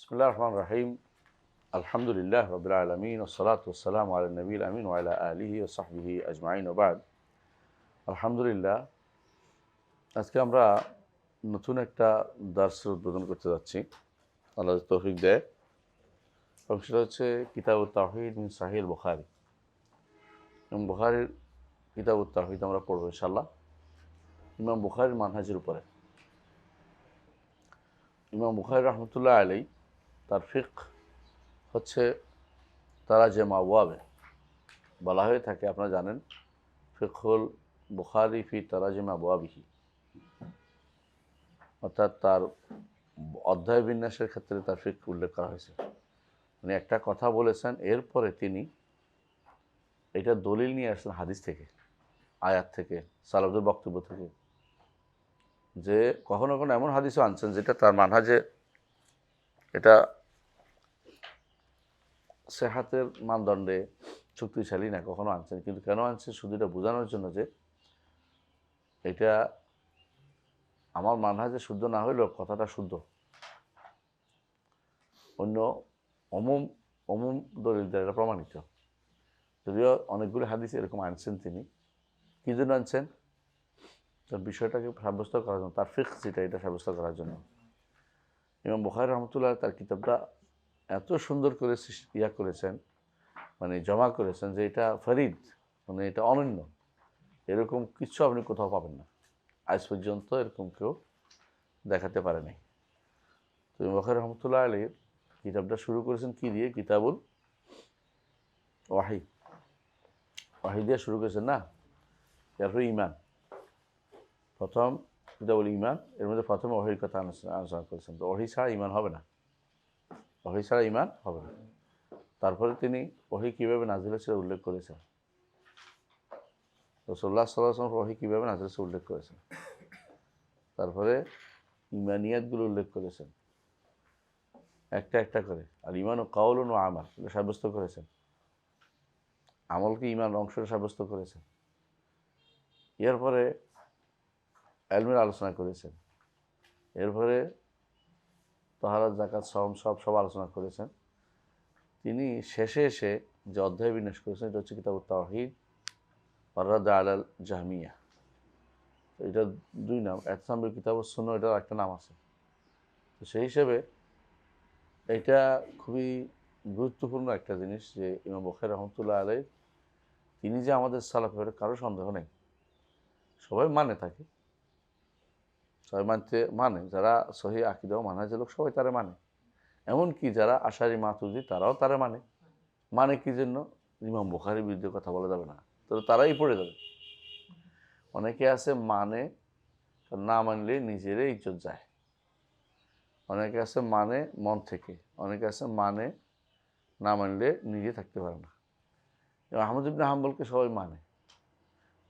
বিসমিল্লাহির রহমানির রহিম। আলহামদুলিল্লাহ রাব্বিল আলামিন ওয়াসসালাতু ওয়াসসালামু আলা নবিয়িল আমিন ওয়া আলা আলিহি ওয়া সাহবিহি আজমাইন ওয়া বা'দ। আলহামদুলিল্লাহ, আজকে আমরা নতুন একটা দার্সের উদ্বোধন করতে যাচ্ছি, আল্লাহ যদি তৌফিক দেয়। এবং সেটা হচ্ছে কিতাবুত তাওহীদ মিন সাহিহুল বুখারী। এবং বুখারীর কিতাবুত তাওহীদ আমরা পড়ব ইনশাআল্লাহ ইমাম বুখারীর মানহাজের উপরে। ইমাম বুখারী রাহমাতুল্লাহ আলাইহি তার ফিকহ হচ্ছে তারাজুম আবওয়াবে বলা হয়ে থাকে। আপনারা জানেন ফিকহুল বুখারী ফি তারাজুম আবওয়াবিহি, অর্থাৎ তার অধ্যায় বিন্যাসের ক্ষেত্রে তার ফিকহ উল্লেখ করা হয়েছে। উনি একটা কথা বলেছেন, এরপরে তিনি এটা দলিল নিয়ে আসলেন হাদিস থেকে, আয়াত থেকে, সালাফদের বক্তব্য থেকে। যে কখনো কখনো এমন হাদিসও আনছেন যেটা তার মানহাজে এটা সেহাতের মানদণ্ডে শক্তিশালী না, কখনো আনছেন। কিন্তু কেন আনছেন? শুধু এটা বোঝানোর জন্য যে এটা আমার মানহাজে শুদ্ধ না হইলেও কথাটা শুদ্ধ। অন্য অমুম অমুম দলিল দ্বারা এটা প্রমাণিত। যদিও অনেকগুলো হাদিস এরকম আনছেন তিনি। কী জন্য আনছেন? তার বিষয়টাকে সাব্যস্ত করার জন্য, তার ফিকহ যেটা এটা সাব্যস্ত করার জন্য। ইমাম বুখারী রাহমাতুল্লাহ তার কিতাবটা এত সুন্দর করে করেছেন, মানে জমা করেছেন, যে এটা ফরিদ, মানে এটা অনন্য। এরকম কিছু আপনি কোথাও পাবেন না, আজ পর্যন্ত এরকম কেউ দেখাতে পারে নাই। তো ইমাম বুখারী রাহমাতুল্লাহ আলাইহি কিতাবটা শুরু করেছেন কি দিয়ে? কিতাবুল ওয়াহি, ওয়াহি দিয়ে শুরু করেছেন না। এরপরে ইমান, প্রথম কিতাবুল ইমান, এর মধ্যে প্রথমে ওয়াহির কথা আলোচনা করেছেন। তো ওয়াহি ছাড়া ইমান হবে না, ওয়াহি ছাড়া ইমান হবে না। তারপরে তিনি ওয়াহি কীভাবে নাজিল হয়েছে উল্লেখ করেছেন, রাসূলুল্লাহ সাল্লাল্লাহু আলাইহি ওয়াসাল্লাম ওয়াহি কীভাবে নাজিল হয়েছে উল্লেখ করেছেন। তারপরে ইমানিয়াতগুলো উল্লেখ করেছেন একটা একটা করে। আর ইমান ও কাউলুন ও আমাল এটা সাব্যস্ত করেছেন, আমলকে ইমান অংশটা সাব্যস্ত করেছেন। এরপরে ইলমের আলোচনা করেছেন। এরপরে তাহারাত, যাকাত, সওম সব আলোচনা করেছেন। তিনি শেষে এসে যে অধ্যায় বিন্যাস করেছেন এটা হচ্ছে কিতাবুত তাওহীদ ওয়ার রাদ আলাল জাহমিয়া। এটা দুই নাম, এক নম্বর কিতাবুস সুন্নাহ, এটার একটা নাম আছে। তো সেই হিসেবে এটা খুবই গুরুত্বপূর্ণ একটা জিনিস যে ইমাম বুখারী রাহমাতুল্লাহ আলাইহি তিনি যে আমাদের সালাফ, এটা কারো সন্দেহ নেই। সবাই মানে থাকে, সবাই মানে যারা সহি আকীদা ও মানহাজের লোক সবাই তারা মানে। এমনকি যারা আশারি মাতুরিদি তারাও তারা মানে কি জন্য? ইমাম বুখারীর বিরুদ্ধে কথা বলা যাবে না, তো তারাই পড়ে যাবে। অনেকে আছে মানে, না মানলে নিজেরই ইজ্জত যায়। অনেকে আছে মানে মন থেকে, অনেকে আছে মানে না মানলে নিজে থাকতে পারে না। ইমাম আহমদ ইবনে হাম্বলকে সবাই মানে,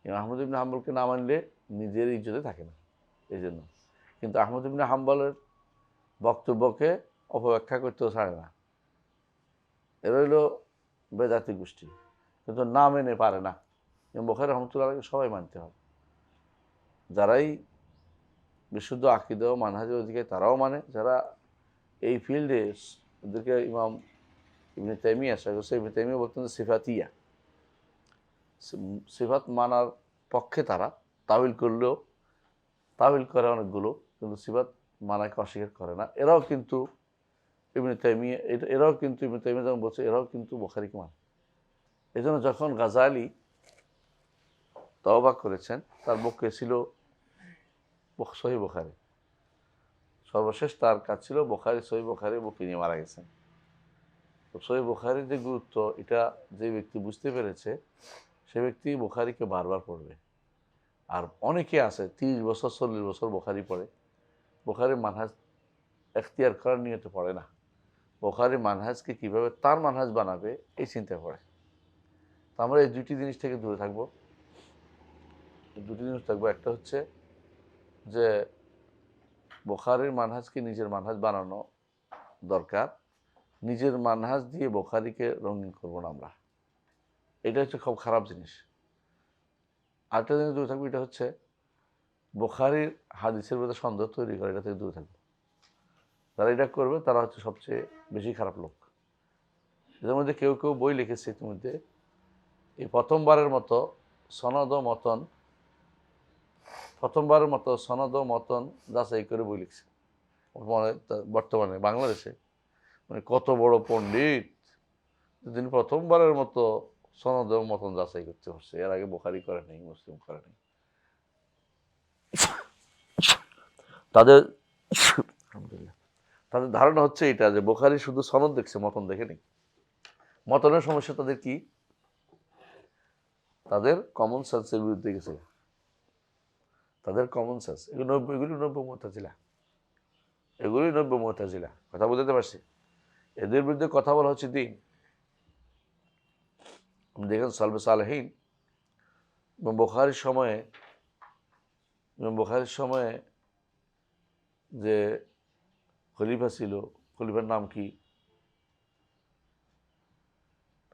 ইমাম আহমদ ইবনে হাম্বলকে না মানলে নিজের ইজ্জতে থাকে না, এই জন্য। কিন্তু আহমদ ইবনে হাম্বলের বক্তব্যকে অপব্যাখ্যা করতেও ছাড়ে না। এরা হইল বেদাতি গোষ্ঠী, কিন্তু না মেনে পারে না। ইমাম বুখারী রাহমাতুল্লাহ আলাইহি সবাই মানতে হবে। যারাই বিশুদ্ধ আকীদা ও মানহাজের অধিকারী তারাও মানে, যারা এই ফিল্ডে, ওদেরকে ইমাম ইবনে তাইমিয়া, শাইখ ইবনে তাইমিয়া বলতেন যে সিফাতিয়া, সিফাত মানার পক্ষে তারা। তাউইল করলেও, তাউইল করে অনেকগুলো, কিন্তু সিফাত মানাকে অস্বীকার করে না। এরাও কিন্তু ইবনে তাইমিয়া, এরাও কিন্তু ইবনে তাইমিয়া যেমন বলছে, এরাও কিন্তু বুখারীকে মানে। এই জন্য যখন গাজালি তওবা করেছেন, তার পক্ষে ছিল সহিহ বুখারী। সর্বশেষ তার কাজ ছিল বুখারী, সহিহ বুখারী বুকে নিয়ে মারা গেছেন। তো সহিহ বুখারীর যে গুরুত্ব, এটা যে ব্যক্তি বুঝতে পেরেছে, সে ব্যক্তি বুখারীকে বারবার পড়বে। আর অনেকে আছে 30 বছর 40 বছর বুখারী পড়ে, বুখারীর মানহাজ এখতিয়ার করার নিয়তে পড়ে না। বুখারীর মানহাজকে কীভাবে তার মানহাজ বানাবে এই চিন্তা করে। তো আমরা এই দুটি জিনিস থেকে দূরে থাকবো। দুটি জিনিস থাকবো, একটা হচ্ছে যে বুখারীর মানহাজকে নিজের মানহাজ বানানো দরকার। নিজের মানহাজ দিয়ে বুখারীকে রঙিন করবো না আমরা, এটা হচ্ছে খুব খারাপ জিনিস। আরেকটা জিনিস দূরে থাকবো, এটা হচ্ছে বুখারীর হাদিসের মধ্যে সন্দেহ তৈরি করে, এটা থেকে দূরে থাকবো। যারা এটা করবে তারা হচ্ছে সবচেয়ে বেশি খারাপ লোক। এদের মধ্যে কেউ কেউ বই লিখেছে ইতিমধ্যে, এই প্রথমবারের মতো সনদ ও মতন যাচাই করে বই লিখছে বর্তমানে বাংলাদেশে। মানে কত বড় পণ্ডিত, তিনি প্রথমবারের মতো সনদ ও মতন যাচাই করতে পারছে। এর আগে বুখারী করে নাই, মুসলিম করে নাই। তাদের তাদের ধারণা হচ্ছে এটা যে বুখারী শুধু সনদ দেখছে, মতন দেখেনি। মতনের সমস্যা তাদের কি? তাদের কমন সেন্সের বিরুদ্ধে গেছে। তাদের কমন সেন্স এগুলি নব্য মুতাজিলা। কথা বুঝতে পারছি? এদের বিরুদ্ধে কথা বলা হচ্ছে দিন। দেখেন সালফে সালেহীন বুখারীর সময়ে যে খলিফা ছিল, খলিফার নাম কি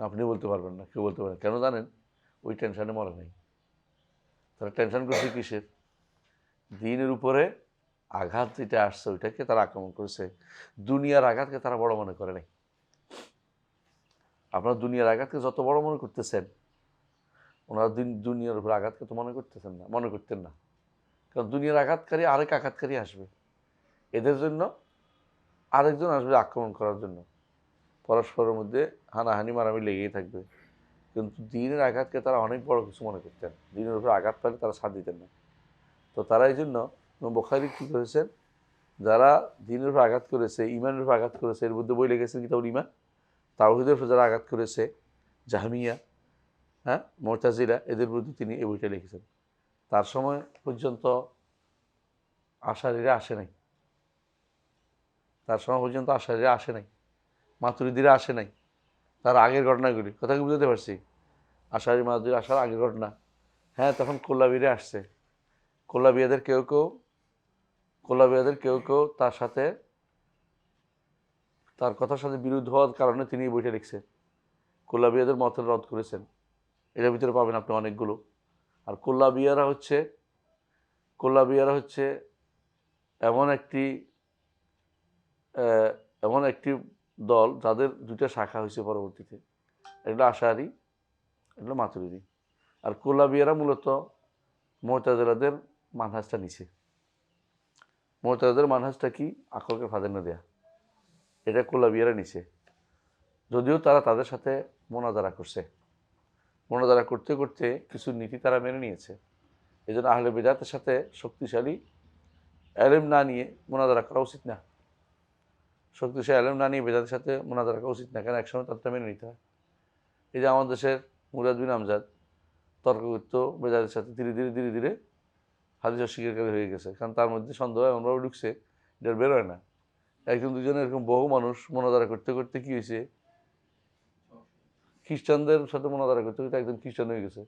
আপনি বলতে পারবেন না, কেউ বলতে পারেন। কেন জানেন? ওই টেনশনে মরে নাই। তারা টেনশন করছে কিসের? দিনের উপরে আঘাত যেটা আসছে ওইটাকে তারা আক্রমণ করেছে। দুনিয়ার আঘাতকে তারা বড় মনে করে নাই। আপনারা দুনিয়ার আঘাতকে যত বড় মনে করতেছেন, ওনারা দুনিয়ার উপরে আঘাতকে তো মনে করতেন না। কারণ দুনিয়ার আঘাতকারী আরেক আঘাতকারী আসবে, এদের জন্য আরেকজন আসবে আক্রমণ করার জন্য। পরস্পরের মধ্যে হানাহানি মারামারি লেগেই থাকবে। কিন্তু দিনের আঘাতকে তারা অনেক বড় কিছু মনে করতেন। দিনের উপরে আঘাত পেলে তারা ছাড় দিতেন না। তো তারা এই জন্য বুখারী কী করেছেন, যারা দিনের উপর আঘাত করেছে, ইমানের উপর আঘাত করেছে, এর মধ্যে বই লিখেছেন কিতাবুল ঈমান। তাওহীদের উপর যারা আঘাত করেছে, জাহমিয়া, মুতাজিলা, এদের বিরুদ্ধে তিনি এই বইটা লিখেছেন। তার সময় পর্যন্ত আশারীরা আসে নাই, মাতুরিদিরা আসে নাই। তার আগের ঘটনাগুলি কথা কি বুঝতে পারছি? আশারি মাতুরিদি আসার আগের ঘটনা। হ্যাঁ, তখন কোল্লাবিরা আসছে। কোল্লাবিয়াদের কেউ কেউ তার সাথে, তার কথার সাথে বিরোধ হওয়ার কারণে তিনি এই বইটা লিখছেন। কোল্লাবিয়াদের মতের রদ করেছেন। এটার ভিতরে পাবেন আপনি অনেকগুলো। আর কোল্লাবিয়ারা হচ্ছে এমন একটি দল যাদের দুইটা শাখা হয়েছে পরবর্তীতে, একটা আশারি, একটা মাতুরিদি। আর কোল্লাবিয়ারা মূলত মুতাজিলাদের মানহাজটা নিছে। মুতাজিলাদের মানহাজটা কি? আকলকে প্রাধান্য দেয়া। এটা কোল্লাবিয়ারা নিছে। যদিও তারা তাদের সাথে মোনাজারা করতে করতে কিছু নীতি তারা মেনে নিয়েছে। এই জন্য আহলে বিদআতের সাথে শক্তিশালী ইলম না নিয়ে মোনাজারা করা উচিত না। শক্তিশালী ইলম না নিয়ে বেদাতের সাথে মোনাজারা করা উচিত না, কারণ একসময় তাদেরটা মেনে নিতে হয়। এই যে আমাদের দেশের মুরাদ বিন আমজাদ তর্ক করতো বেদাতের সাথে, ধীরে ধীরে হাদিস অস্বীকারী হয়ে গেছে। কারণ তার মধ্যে সন্দেহ এমনভাবে ঢুকছে, এটা বেরোয় না। একজন দুজনে এরকম বহু মানুষ মোনাজারা করতে করতে কি হয়েছে, খ্রিস্টানদের সাথে মোনাজারা করতে করতে একজন খ্রিস্টান হয়ে গেছে।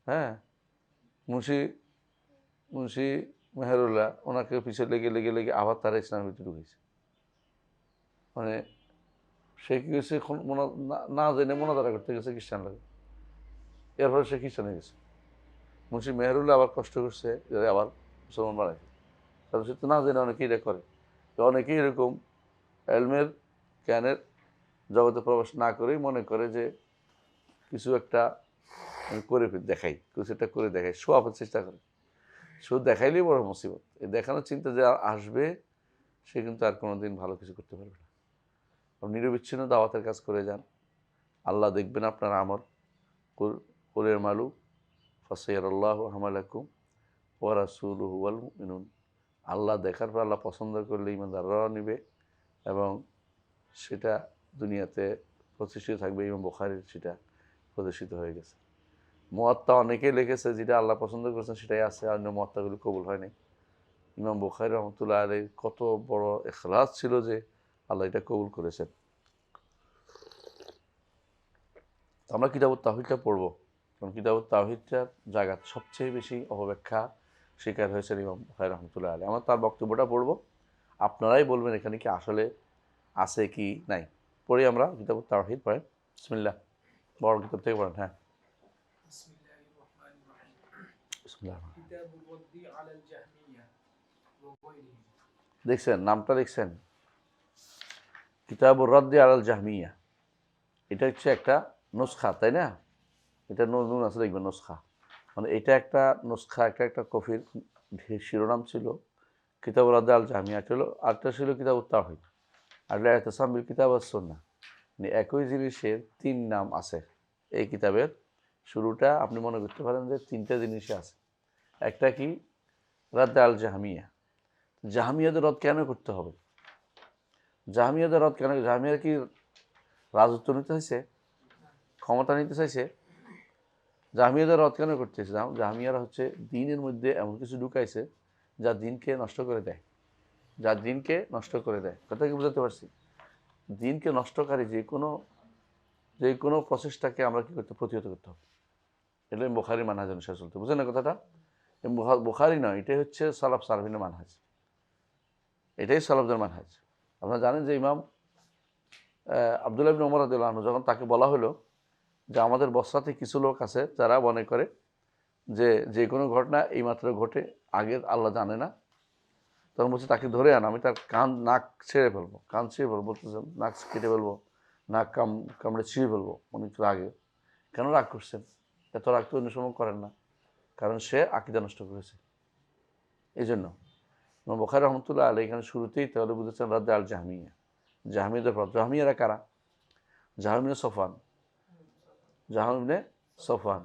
হ্যাঁ, মুন্সি মেহেরুল্লাহ, ওনাকে পিছিয়ে লেগে আবার তারা ইসলামের ভিতরে ঢুকেছে। মানে সে কি হয়েছে, না জেনে মোনাজারা করতে গেছে খ্রিস্টান লাগে, এরপরে সে খ্রিস্টান হয়ে গেছে। মুন্সি মেহেরুল্লাহ আবার কষ্ট করছে আবার মুসলমান বানাইছে। কারণ সে তো না জেনে অনেকেই এটা করে। তো অনেকেই এরকম এলমের জ্ঞানের জগতে প্রবেশ না করেই মনে করে যে কিছু একটা করে দেখাই, শো অফের চেষ্টা করে। শো দেখাইলেই বড় মুসিবত। এই দেখানোর চিন্তা যে আসবে, সে কিন্তু আর কোনোদিন ভালো কিছু করতে পারবে না। নিরবিচ্ছিন্ন দাওয়াতের কাজ করে যান, আল্লাহ দেখবেন আপনার আমল। কুলের মালু ফাসাইয়ারাল্লাহু আমালাকুম ওয়া রাসূলুহু ওয়াল মুমিনুন। আল্লাহ দেখার পর আল্লাহ পছন্দ করলে ইমানদাররাও নিবে, এবং সেটা দুনিয়াতে প্রতিষ্ঠিত থাকবে। ইমাম বুখারীর সেটা প্রতিষ্ঠিত হয়ে গেছে। মুয়াত্তা অনেকেই লিখেছে, যেটা আল্লাহ পছন্দ করেছেন সেটাই আছে, অন্য মুয়াত্তাগুলি কবুল হয়নি। ইমাম বুখারী রহমতুল্লাহ আলাইহি কত বড় ইখলাস ছিল যে আল্লাহ এটা কবুল করেছেন। আমরা কিতাবুত তাওহীদটা পড়বো, কারণ কিতাবুত তাওহীদটার জায়গা সবচেয়ে বেশি অপব্যাখ্যা শিকার হয়েছেন ইমাম বুখারী রহমতুল্লাহ আলাইহি। আমরা তার বক্তব্যটা পড়বো, আপনারাই বলবেন এখানে কি আসলে আছে কি নাই। পড়ি আমরা কিতাবুত তাওহীদ, পড়েন বিসমিল্লাহ। বড় কিতাব থেকে পড়েন। হ্যাঁ, দেখছেন নামটা, দেখছেন কিতাবুর রদ্দি আলাল জাহমিয়া, এটা হচ্ছে একটা নুসখা, তাই না? এটা নুন আছে দেখবেন, নুসখা মানে এটা একটা নুসখা, একটা কফির শিরোনাম ছিল কিতাবুর রদ্দি আল জাহমিয়া ছিল, আরেকটা ছিল কিতাবুত তাওহীদ, আর ইতিসাম বিল কিতাব ওয়াস সুন্নাহ। মানে একই জিনিসের তিন নাম আছে এই কিতাবের। শুরুটা আপনি মনে করতে পারেন যে তিনটা জিনিসে আছে। একটা কি? রাদ আল জাহমিয়া। জাহমিয়াদের রদ কেন করতে হবে? জাহমিয়াদের রদ কেন? জাহমিয়া কি রাজত্ব নিতে চাইছে, ক্ষমতা নিতে চাইছে? জাহমিয়াদের রদ কেন করতেছে? জাহমিয়ারা হচ্ছে দিনের মধ্যে এমন কিছু ঢুকাইছে যা দিনকে নষ্ট করে দেয়, যা দিনকে নষ্ট করে দেয়। কথা কি বুঝাতে পারছি? দিনকে নষ্টকারী যে কোনো প্রচেষ্টাকে আমরা কি করতে, প্রতিহত করতে হবে। এটা বুখারী মানহাজ অনুসারে চলতে, বুঝেন না কথাটা? বুখারী নয়, এটাই হচ্ছে সালাফ সালফিনের মানহাজ, এটাই সালাফদের মানহাজ। আপনারা জানেন যে ইমাম আব্দুল্লাহ ইবনে ওমর রাদিয়াল্লাহু আনহু যখন তাকে বলা হলো যে আমাদের বসরাতে কিছু লোক আছে যারা মনে করে যে কোনো ঘটনা এইমাত্র ঘটে, আগের আল্লাহ জানে না, তখন বলছে তাকে ধরে আন, আমি তার নাক ছেড়ে ফেলবো, কান ছিঁড়ে ফেলবো, বলতেছেন নাক কেটে ফেলবো, নাক কামড়ে ছিঁড়ে ফেলবো। অনেক রাগে, কেন রাগ করছেন? এত রাগ তো অন্য সময় করেন না, কারণ সে আকীদা নষ্ট করেছে। এই জন্য বুখারী রহমতুল্লাহ আলাইহি এখানে শুরুতেই তাহলে বুঝেছেন রাদ আল জাহমিয়া, জাহমিয়াদের পর। জাহমিয়ারা কারা? জাহম ইবনে সফওয়ান,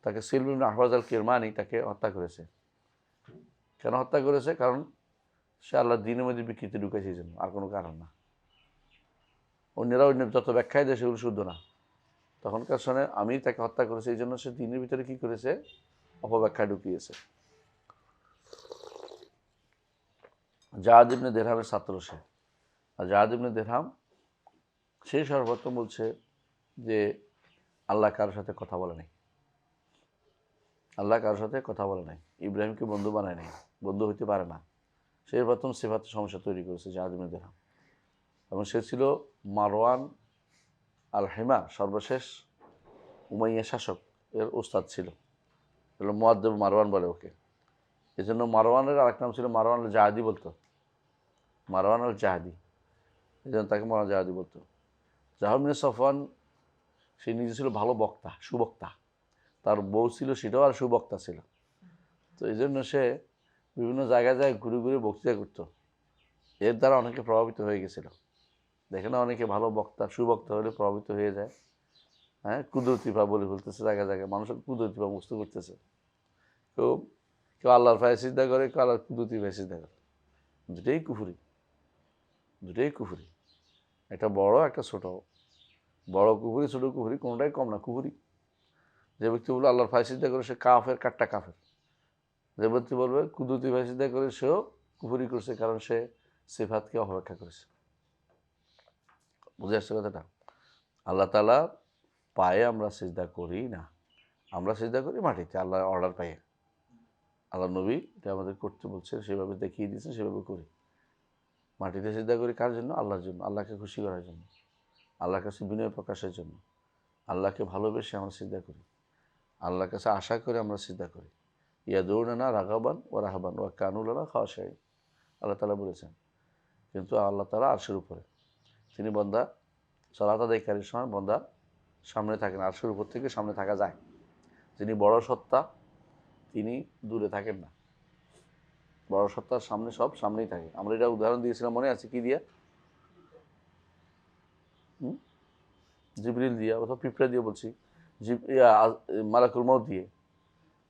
তাকে সিলম ইবনে আহওয়াজ আল কিরমানি তাকে হত্যা করেছে। কেন হত্যা করেছে? কারণ সে আল্লাহর দ্বীনের মধ্যে বিকৃতি ঢুকেছে, এই জন্য, আর কোনো কারণ না। অন্যরা যত ব্যাখ্যায় দেয় সেগুলো শুদ্ধ না। তখনকার সময় আমি তাকে হত্যা করেছি, এই জন্য সে দ্বীনের ভিতরে কি করেছে, অপব্যাখ্যা ঢুকিয়েছে। জাদ ইবনে দিরহামের ছাত্র সে। আর জাদ ইবনে দিরহাম সে সর্বপ্রথম বলছে যে আল্লাহ কারোর সাথে কথা বলে নাই, আল্লাহ কারোর সাথে কথা বলে নাই, ইব্রাহিমকে বন্ধু বানায় নাই, বন্ধু হইতে পারে না। সে প্রথম সিফাত সমস্যা তৈরি করেছে জাদ ইবনে দিরহাম। এবং সে ছিল মারওয়ান আল হিমার, সর্বশেষ উমাইয়া শাসক এর ওস্তাদ ছিল। এগুলো মুআদ্দিব মারওয়ান বলে ওকে। এই জন্য মারওয়ানের আরেক নাম ছিল মারওয়ান আল জাহাদি, বলতো মারওয়ান আল জাহাদি, এই জন্য তাকে মারওয়ান জাহাদি বলতো। জাহম ইবনে সফওয়ান সে নিজে ছিল ভালো বক্তা, সুবক্তা, তার বউ ছিল সেটাও আর সুবক্তা ছিল। তো এই জন্য সে বিভিন্ন জায়গায় ঘুরে ঘুরে বক্তৃতা করতো। এর দ্বারা অনেকে প্রভাবিত হয়ে গেছিল। দেখে না, অনেকে ভালো বক্তা, সুবক্তা হলে প্রভাবিত হয়ে যায়। হ্যাঁ, কুদরতিভা বলে ফেলতেছে জায়গায় জায়গায়, মানুষের কুদরতিভা বুঝতে করতেছে। কেউ আল্লাহর পায়ে সিজদা করে, কেউ আল্লাহর কুদরতি পায়ে সিজদা করে। দুটোই কুফরি, দুটোই কুফরি। একটা বড়, একটা ছোট। বড় কুফরি, ছোট কুফরি, কোনোটাই কম না, কুফরি। যে ব্যক্তি বলবে আল্লাহর পায়ে সিজদা করে সে কাফের, কাট্টা কাফের। যে ব্যক্তি বলবে কুদরতি পায়ে সিজদা করে সেও কুফরি করছে, কারণ সে সিফাতকে অপব্যাখ্যা করেছে। বুঝে আসছে কথাটা? আল্লাহ তাআলা পায়ে আমরা সিজদা করি না, আমরা সিজদা করি মাটিতে, আল্লাহর অর্ডার পাইয়ে। আল্লাহ নবী এটা আমাদের করতে বলছে, সেভাবে দেখিয়ে দিয়েছেন, সেভাবে করি। মাটিতে সিজদা করি কার জন্য? আল্লাহর জন্য, আল্লাহকে খুশি করার জন্য, আল্লাহর কাছে বিনয় প্রকাশের জন্য। আল্লাহকে ভালোবেসে আমরা সিজদা করি, আল্লাহর কাছে আশা করে আমরা সিজদা করি। ইয়াদউনানা রাগাবান ওয়া রাহাবান ওয়া কানু লানা খাশিঈন, আল্লাহ তাআলা বলেছেন। কিন্তু আল্লাহ তাআলা আরশের উপরে, তিনি বান্দা সালাত আদায়কারীর সময় বান্দা সামনে থাকেন, আরশের উপর থেকে সামনে থাকা যায়। যিনি বড় সত্তা তিনি দূরে থাকেন না, বড় সত্তার সামনে সব সামনেই থাকে। আমরা এটা উদাহরণ দিয়েছিলাম, মনে আছে কি দিয়া? জিবরিল দিয়া, অথবা পিঁপড়া দিয়ে বলছি, মালাকুল মউত দিয়ে।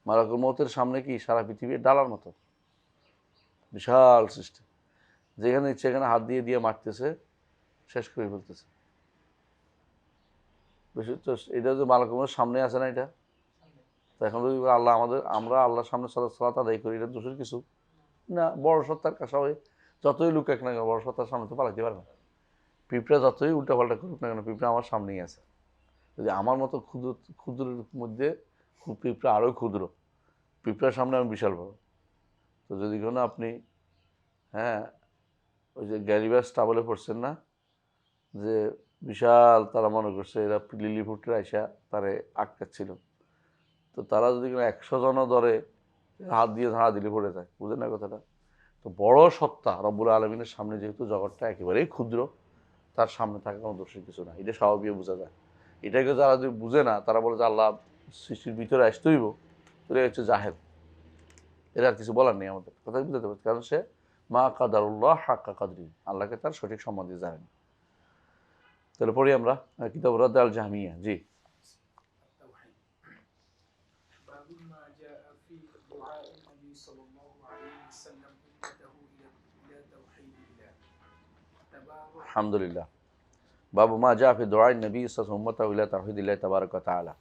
মালাকুল মউতের সামনে কি সারা পৃথিবী ডালার মতো বিশাল সৃষ্টি, যেখানে ইচ্ছে এখানে হাত দিয়ে দিয়ে মারতেছে, শেষ করে ফেলতেছে। বেশি তো এটা যে মালাকুল মউতের সামনে আছে না, এটা তো এখন যদি আমরা আল্লাহর সামনে সালাত আদায় করি, এটা দোষের কিছু না। বড় সত্তার কাছে যতই লুকাক না কেন, বড় সত্তার সামনে তো পালাইতে পারে না। পিঁপড়া যতই উল্টাপাল্টা করুক না কেন, পিঁপড়া আমার সামনেই আছে। যদি আমার মতো ক্ষুদ্রের মধ্যে পিঁপড়া আরও ক্ষুদ্র, পিঁপড়ার সামনে আমি বিশাল বড়। তো যদি কোনো আপনি, হ্যাঁ, ওই যে গ্যারিবাস ট্রাভেলে পড়ছেন না, যে বিশাল, তারা মনে করছে এরা লিলিপুটরা আইসা তারে আটকাচ্ছিল। তো তারা যদি 100 জনও ধরে, হাত দিয়ে ধারা দিলে পড়ে যায়। বুঝেন না কথাটা? তো বড় সত্তা রব্বুল আলমিনের সামনে যেহেতু জগৎটা একেবারেই ক্ষুদ্র, তার সামনে থাকা কোনো দোষের কিছু না, এটা স্বাভাবিক বোঝা যায়। এটাকে যারা যদি বুঝে না, তারা বলে যে আল্লাহ সৃষ্টির ভিতরে আসতে হইব, তো এটা হচ্ছে জাহেল। এর আর কিছু বলার নেই আমাদের, কথা বুঝতে পারছি, কারণ সে মা কাদারুল্লাহ হাক্কা কাদরি, আল্লাহকে তার সঠিক সম্মান দিয়ে জানেন। তাহলে পড়ি আমরা কিতাব রাদ আল জাহমিয়া। জি, আলহামদুলিল্লাহ। বাবু মা জা ফি দুআ নবী উম্মতাহু ইলা তাওহীদিল্লাহ তাবারাক ওয়া তাআলা।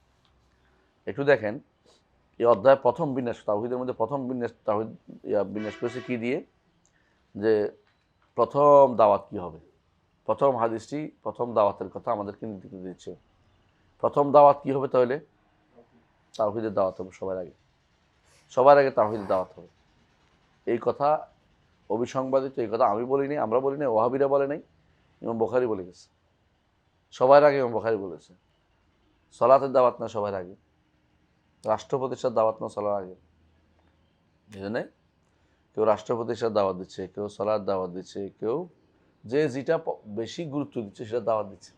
একটু দেখেন, এই অধ্যায় প্রথম বিন্যাস, তাওহীদের মধ্যে প্রথম বিন্যাস, তাওহীদ বিন্যাস করেছে কি দিয়ে, যে প্রথম দাওয়াত কি হবে। প্রথম হাদিসটি প্রথম দাওয়াতের কথা আমাদেরকে নির্দেশ দিচ্ছে। প্রথম দাওয়াত কি হবে তাহলে? তাওহীদের দাওয়াত হবে সবার আগে, সবার আগে তাওহীদের দাওয়াত হবে। এই কথা অবিসংবাদিত, এই কথা আমি বলিনি, আমরা বলি নাই, ওয়াহাবিরা বলে নাই, ইমাম বুখারী বলে গেছে। সবার আগে ইমাম বুখারী বলেছে। সলাতের দাওয়াত না সবার আগে, রাষ্ট্র প্রতিষ্ঠার দাওয়াত না সলার আগে। এই জন্যে কেউ রাষ্ট্র প্রতিষ্ঠার দাওয়াত দিচ্ছে, কেউ সলার দাওয়াত দিচ্ছে, কেউ যে যেটা বেশি গুরুত্ব দিচ্ছে সেটা দাওয়াত দিচ্ছে।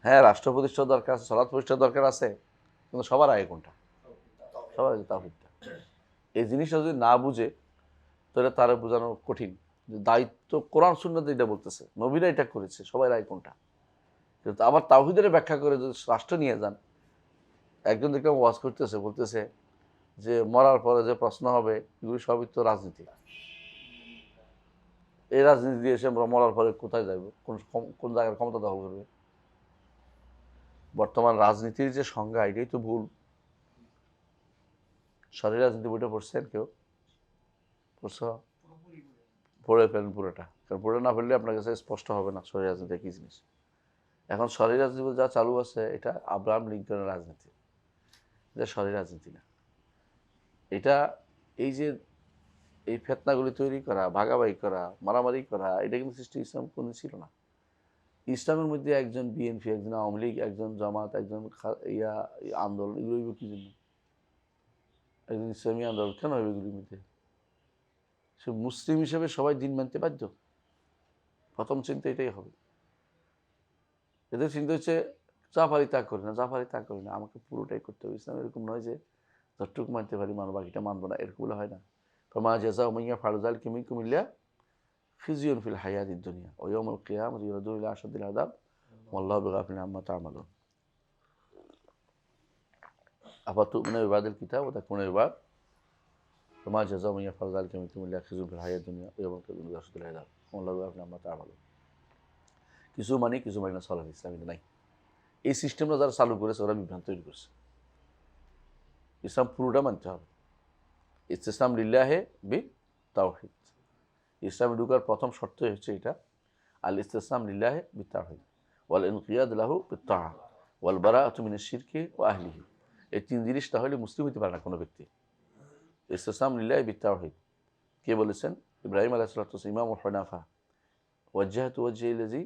হ্যাঁ, রাষ্ট্র প্রতিষ্ঠার দরকার আছে, সলাৎ প্রতিষ্ঠার দরকার আছে, কিন্তু সবার আগে কোনটা? সবার আগে তাওহীদটা। এই জিনিসটা যদি না বুঝে, তাহলে তারা বোঝানো কঠিন যে দায়িত্ব কোরআন সুন্নাত এটা বলতেছে, নবীরা এটা করেছে, সবাই আগে কোনটা। কিন্তু আবার তাওহীদের ব্যাখ্যা করে যদি রাষ্ট্র নিয়ে যান, একজন দেখলাম ওয়াজ করতেছে, বলতেছে যে মরার পরে যে প্রশ্ন হবে এগুলি সবই তো রাজনীতি। এই রাজনীতি দিয়ে এসে আমরা মরার পরে কোথায় যাইব, কোন কোন জায়গার ক্ষমতা দখল করবে? বর্তমান রাজনীতির যে সংজ্ঞা, এটাই তো ভুল। শরীর রাজনীতি বইটা পড়ছেন কেউ? পড়ছ? পড়ে ফেলেন পুরোটা, কারণ পুরোটা না ফেললে আপনার কাছে স্পষ্ট হবে না শরীর রাজনীতি কী জিনিস। এখন শরীর রাজনীতি যা চালু আছে, এটা আব্রাহাম লিঙ্কনের রাজনীতি, এটা শরীর রাজনীতি না। এটা এই যে এই ফেতনাগুলি তৈরি করা, ভাগাভাগি করা, মারামারি করা, এটা কিন্তু সৃষ্টি ইসলাম কোনো ছিল না। ইসলামের মধ্যে একজন বিএনপি, একজন আওয়ামী লীগ, একজন জামাত, একজন আন্দোলন, এগুলো হইব কি জন্য? একজন ইসলামী আন্দোলন কেন হবে এগুলির মধ্যে? সে মুসলিম হিসেবে সবাই দিন মানতে বাধ্য। প্রথম চিন্তা এটাই হবে। এদের চিন্তা হচ্ছে জাফারি তা করি না, জাফারি তা করি না, আমাকে পুরোটাই করতে হবে। ইসলাম এরকম নয় যে যতটুকু মানতে পারি মানব, বাকিটা মানবো না, এরকম হয় না। ফমা জাযা মাইয়া ফারুজাল কিমিনকুম ইল্লা খিজিয়ুন ফিল হায়াতিদ দুনিয়া ওয়া ইয়াউমাল কিয়ামাতি ইউরাদুনা ইলা আশাদ্দিল আযাব ওয়াল্লাহু বিগাফিলিন আম্মা তা'মালুন। আফাতুমিনুনা বিবাদিল কিতাব ওয়া তাকফুরুনা বিবাদ ফমা জাযা মাইয়া ফারুজাল কিমিনকুম ইল্লা খিজিয়ুন ফিল হায়াতিদ দুনিয়া ওয়া ইয়াউমাল কিয়ামাতি ইউরাদুনা ইলা আশাদ্দিল আযাব ওয়াল্লাহু বিগাফিলিন আম্মা তা'মালুন। কিছু মানে কিছু মানে না, সলাহ ইসলাম এটা নাই। এই সিস্টেমটা যারা চালু করেছে ওরা বিভ্রান্ত তৈরি করছে। ইসলাম পুরোটা মানতে হবে। ইসতিসলাম লিল্লাহি বিত-তাওহীদ। ইসলামে ঢুকার প্রথম শর্তই হচ্ছে এটা, আল ইসতিসলাম লিল্লাহি বিত-তাওহীদ ওয়াল ইনকিয়াদ লাহু বিত-তাআ ওয়াল বারাআতু মিনাশ শিরকি ওয়া আহলিহি। এই তিন জিনিস তাহলে মুসলিম হতে পারে না কোনো ব্যক্তি। ইসতিসলাম লিল্লাহি বিত-তাওহীদ কে বলেছেন? ইব্রাহিম আলাইহিস সালাতু ওয়াস সালাম, ইমামুল হুনাফা, ওয়াজ্জাহতু ওয়াজহি লিল্লাযী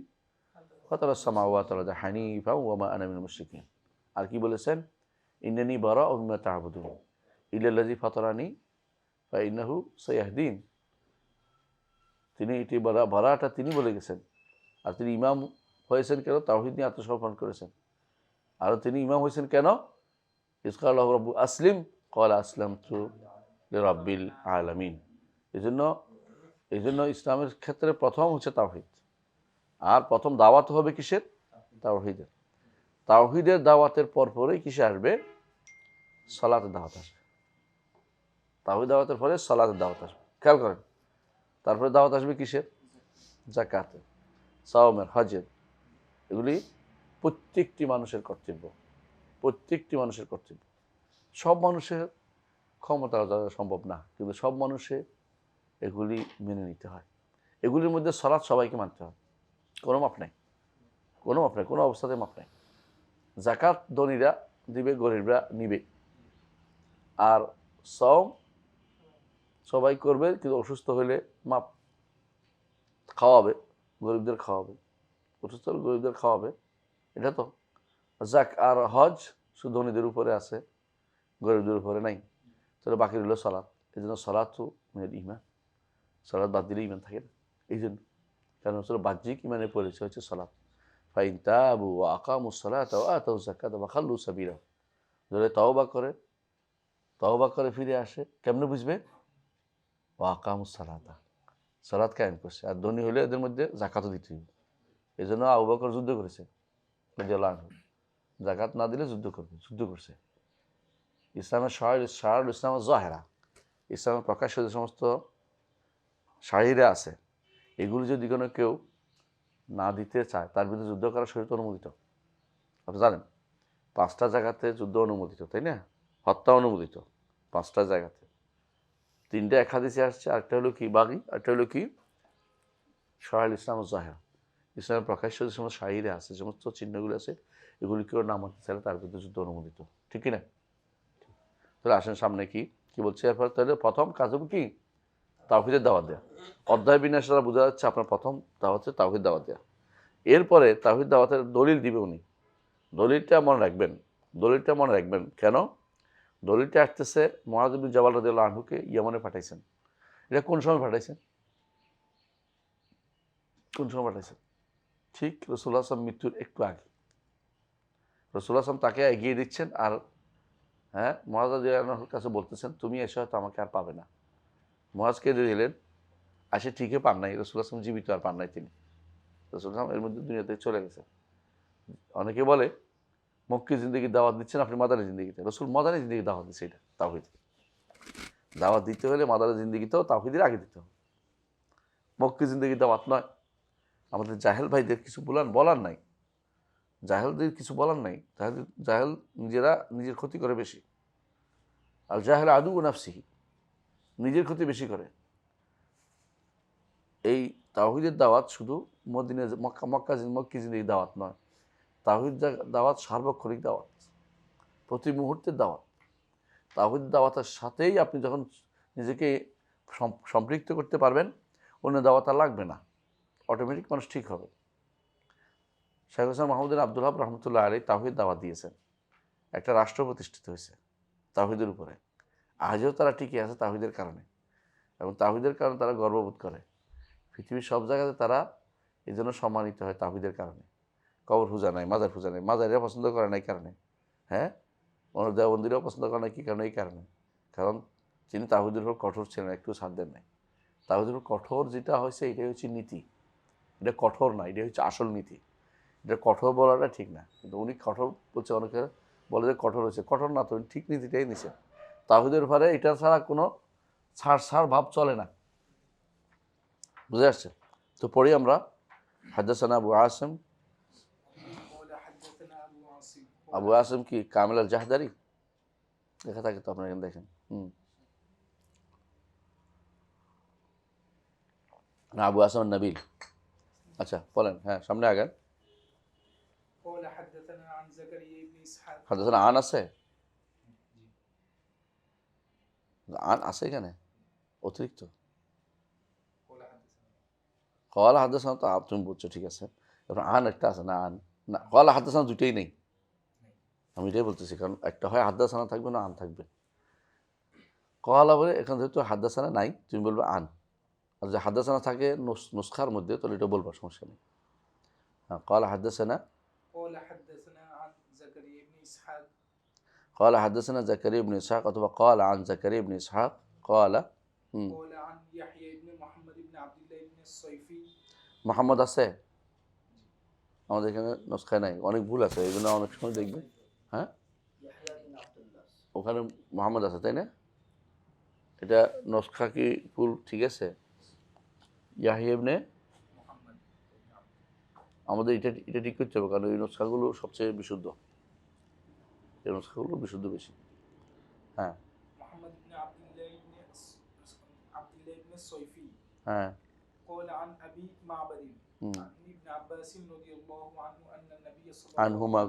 ফাতারাস সামাওয়াতি ওয়াল আরদা হানিফাও ওয়া মা আনা মিনাল মুশরিকিন। আর কি বলেছেন? ইন্নানী বারাউ মিম্মা তা'বুদুন ইল্লাল্লাযী ফাতারানী ফাইন্নাহু সায়াহদিন। তিনি এটি বারাটা তিনি বলে গেছেন। আর তিনি ইমাম হয়েছেন কেন? তাওহীদ নিয়ে আত্মসমর্পণ করেছেন। আর তিনি ইমাম হয়েছেন কেন? ইয ক্বালা লাহু রাব্বু আসলিম ক্বালা আসলামতু লিরাব্বিল আলামিন। এজন্য ইসলামের ক্ষেত্রে প্রথম হচ্ছে তাওহীদ। আর প্রথম দাওয়াত হবে কিসের? তাওহীদের। তাওহীদের দাওয়াতের পরপরই কিসে আসবে? সালাতের দাওয়াত আসবে। তাওহীদ দাওয়াতের পরে সালাতের দাওয়াত আসবে। খেয়াল করেন, তারপরে দাওয়াত আসবে কিসের? যাকাতের, সাওমের, হজের। এগুলি প্রত্যেকটি মানুষের কর্তব্য, প্রত্যেকটি মানুষের কর্তব্য। সব মানুষের ক্ষমতা অর্জন সম্ভব না, কিন্তু সব মানুষে এগুলি মেনে নিতে হয়। এগুলির মধ্যে সালাত সবাইকে মানতে হয়, কোনো মাপ নাই, কোনো মাপ নাই, কোনো অবস্থাতে মাপ নাই। যাকাত ধনীরা দিবে, গরিবরা নিবে। আর সাওম সবাই করবে, কিন্তু অসুস্থ হলে মাপ, খাওয়াবে, গরিবদের খাওয়াবে, অসুস্থ হলে গরিবদের খাওয়াবে, এটা তো। আর হজ শুধু ধনীদের উপরে আছে, গরিবদের উপরে নাই। তাহলে বাকি রইল সালাত। এই জন্য সালাত তো মিনাল ঈমান, সালাত বাদ দিলে ঈমান থাকে না। এই জন্য কারণ রাসূল বাহ্যিক ইমানের পরিচয় হচ্ছে সালাত। ফাইন তাবু ওয়া আকামুস সালাতা ওয়া আতাউজ যাকাতা ওয়া খাল্লু সাবিলা, যদি তওবা করে ফিরে আসে, কেমনে বুঝবে? ওয়া আকামুস সালাতা, সালাত কায়েম করছে। আর ধনী হলে এদের মধ্যে যাকাতও দিতে হবে। এই জন্য আবু বকর যুদ্ধ করেছে রাদিয়াল্লাহু আনহু, যাকাত না দিলে যুদ্ধ করছে। ইসলামের শারুল ইসলাম জাহেরা, ইসলামের প্রকাশ্য যে সমস্ত শাহিরা আছে, এগুলি যদি কোনো কেউ না দিতে চায়, তার বিরুদ্ধে যুদ্ধ করা শরীয়তে অনুমোদিত। আপনি জানেন 5টা জায়গাতে যুদ্ধ অনুমোদিত, তাই না? হত্যা অনুমোদিত 5টা জায়গাতে। 3টা এক হাদিসে আসছে, আরেকটা হলো কি বাগি, আরেকটা হলো কি শারুল ইসলাম জাহেরা। ইসলামের প্রকাশ্য যে সমস্ত শাহিরা আছে, যে সমস্ত চিহ্নগুলো আছে, এগুলি কেউ না মানতে চাইলে তার বিরুদ্ধে যুদ্ধ অনুমোদিত, ঠিক কিনা? তাহলে আসেন সামনে কি বলছে এরপর। তাহলে প্রথম কাজ হবে কি? তাওহীদের দাওয়াত দেওয়া। অধ্যায় বিন্যাস দ্বারা বোঝা যাচ্ছে আপনার প্রথম দাওয়াত হচ্ছে তাওহীদ দাওয়াত দেওয়া। এরপরে তাওহীদ দাওয়াতের দলিল দিবে উনি। দলিলটা মনে রাখবেন। কেন? দলিলটা আসতেছে মুআয ইবনে জাবাল রাদিয়াল্লাহু আনহুকে ইয়ামানে পাঠাইছেন। এটা কোন সময় পাঠাইছেন? ঠিক রাসূলুল্লাহ সাল্লাল্লাহু আলাইহি ওয়াসাল্লাম মৃত্যুর একটু আগে। রাসূলুল্লাহ সাল্লাল্লাহু আলাইহি ওয়াসাল্লাম তাকে এগিয়ে দিচ্ছেন, আর মুআয রাদিয়াল্লাহু আনহুর কাছে বলতেছেন, তুমি এসে হয়তো আমাকে আর পাবে না। মুআযকে দিয়ে দিলেন, আসে ঠিকই পান নাই, রাসূলুল্লাহ সাল্লাল্লাহু আলাইহি ওয়াসাল্লাম জীবিত আর পান নাই তিনি। রাসূলুল্লাহ এর মধ্যে দুনিয়া থেকে চলে গেছে। অনেকে বলে মক্কি জিন্দেগির দাওয়াত দিচ্ছেন আপনি মাদানী জিন্দেগিতে। রাসূল মাদানী জিন্দেগির দাওয়াত দিচ্ছে, এটা তাওহীদ। দাওয়াত দিতে হলে মাদানী জিন্দেগিতেও তাওহীদের আগে দিতে হবে, মক্কি জিন্দেগির দাওয়াত নয়। আমাদের জাহেল ভাইদের কিছু বলার নাই, জাহেলদের কিছু বলার নাই। জাহেল নিজেরা নিজের ক্ষতি করে বেশি। আর জাহেল আদু নাফসিহি, নিজের ক্ষতি বেশি করে। এই তাওহীদের দাওয়াত শুধু মক্কি জিন্দেগির দাওয়াত নয়, তাওহীদ দাওয়াত সার্বক্ষণিক দাওয়াত, প্রতি মুহূর্তের দাওয়াত। তাওহীদ দাওয়াতের সাথেই আপনি যখন নিজেকে সম্পৃক্ত করতে পারবেন, অন্য দাওয়াত আর লাগবে না, অটোমেটিক মানুষ ঠিক হবে। শাইখ হোসেন মাহমুদ আব্দুল ওয়াহাব রহমতুল্লাহ আলাইহি তাওহীদ দাওয়াত দিয়েছেন। একটা রাষ্ট্র প্রতিষ্ঠিত হয়েছে তাওহীদের উপরে। আজও তারা টিকে আছে তাওহীদের কারণে, এবং তাওহীদের কারণে তারা গর্ববোধ করে। পৃথিবীর সব জায়গাতে তারা এই জন্য সম্মানিত হয় তাওহীদের কারণে। কবর পূজা নাই, মাজার পূজা নাই, মাজারেরা পছন্দ করে না এই কারণে। দেওবন্দিরাও পছন্দ করে না কি কারণে? এই কারণে। কারণ তিনি তাওহীদের উপর কঠোর ছিলেন, একটু ছাড় দেন নাই। তাওহীদের উপর কঠোর যেটা হয়েছে, এটাই হচ্ছে নীতি। এটা কঠোর না, এটা হচ্ছে আসল নীতি। এটা কঠোর বলাটা ঠিক না, কিন্তু উনি কঠোর বলছে। অনেকে বলে যে কঠোর হয়েছে, কঠোর না তো, ঠিক নীতিটাই নিছে। তাওহীদের উপরে এটা ছাড়া কোনো ছাড় ভাব চলে না। বুঝে আসছে তো? পড়ি আমরা। হাদাসানা আবু আসিম কি কামিল আল জাহদারি লেখা থাকে তো, আপনারা এখানে দেখেন। না, আবু আসিম নবীল। আচ্ছা বলেন, সামনে আগান। হাদাসানা আন আছে, এখানে অতিরিক্ত। কওয়ালা হাদাসানা তো তুমি বলছো, ঠিক আছে। তারপর আন একটা আছে না? না, কওয়ালা হাদাসানা দুটোই নেই। আমি এটাই বলতেছি, কারণ একটা হয় হাদাসানা থাকবে না আন থাকবে। কওয়ালা বলে এখানে যেহেতু হাদাসানা নাই, তুমি বলবে আন। আর যে হাদাসানা থাকে নুসখার মধ্যে, তাহলে এটা বলবার সমস্যা নেই। কওয়ালা হাদাসানা قال حدثنا زكريا بن إسحاق অথবা قال عن زكريا بن إسحاق قال عن يحيى بن محمد بن عبد الله بن الصيفي। মোহাম্মদ আছে আমাদের এখানে নুসখায় নাই, অনেক ভুল আছে, এই জন্য অনেক সময় দেখবেন ওখানে মোহাম্মদ আছে, তাই না? এটা নুসখা কি ভুল? ঠিক আছে, ইয়াহিয়া ইবনে আমাদের এটা ঠিক করতে হবে, কারণ এই নুসখাগুলো সবচেয়ে বিশুদ্ধ, এই নুসখাগুলো বিশুদ্ধ বেশি। قال عن أبي معبد عن ابن عباس رضي الله عنه أن النبي صلى الله عنهما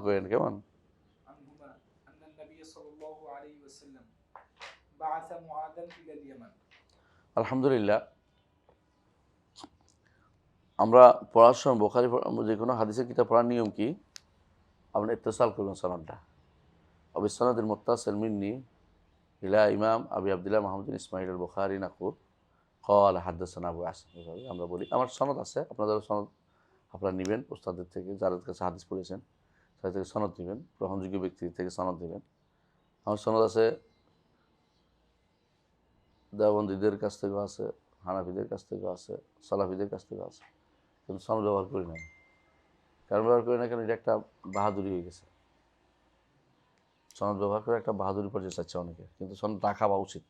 أن النبي صلى الله عليه وسلم بعث معاذا إلى اليمن। আলহামদুলিল্লাহ, আমরা পড়ার সময় বুখারী যে কোনো হাদিসের কিতাব পড়ার নিয়ম কি? আপনি ইত্তিসাল করবেন সনদটা। অবিসনাদিল মুত্তাসিল মিন্নি ইলা ইমাম আবি আব্দুল্লাহ মুহাম্মদ ইসমাঈল আল বুখারী নাকুল قال حدثنا আবু আসিম, আমরা বলি আমার সনদ আছে, আপনাদের সনদ আপনারা নেবেন ওস্তাদের থেকে, যাদের কাছে হাদিস পড়েছেন তাদের থেকে সনদ নেবেন, গ্রহণযোগ্য ব্যক্তির থেকে সনদ নেবেন। আমার সনদ আছে দেওবন্দীদের কাছ থেকেও আছে, হানাফিদের কাছ থেকেও আছে, সালাফিদের কাছ থেকেও আছে, কিন্তু সনদ ব্যবহার করি না। কারণ ব্যবহার করি না কেন, এটা একটা বাহাদুরি হয়ে গেছে। সনদ ব্যবহার করে একটা বাহাদুরি পর্যায়ে চাচ্ছে অনেকে, কিন্তু সনদ রাখা বা উচিত।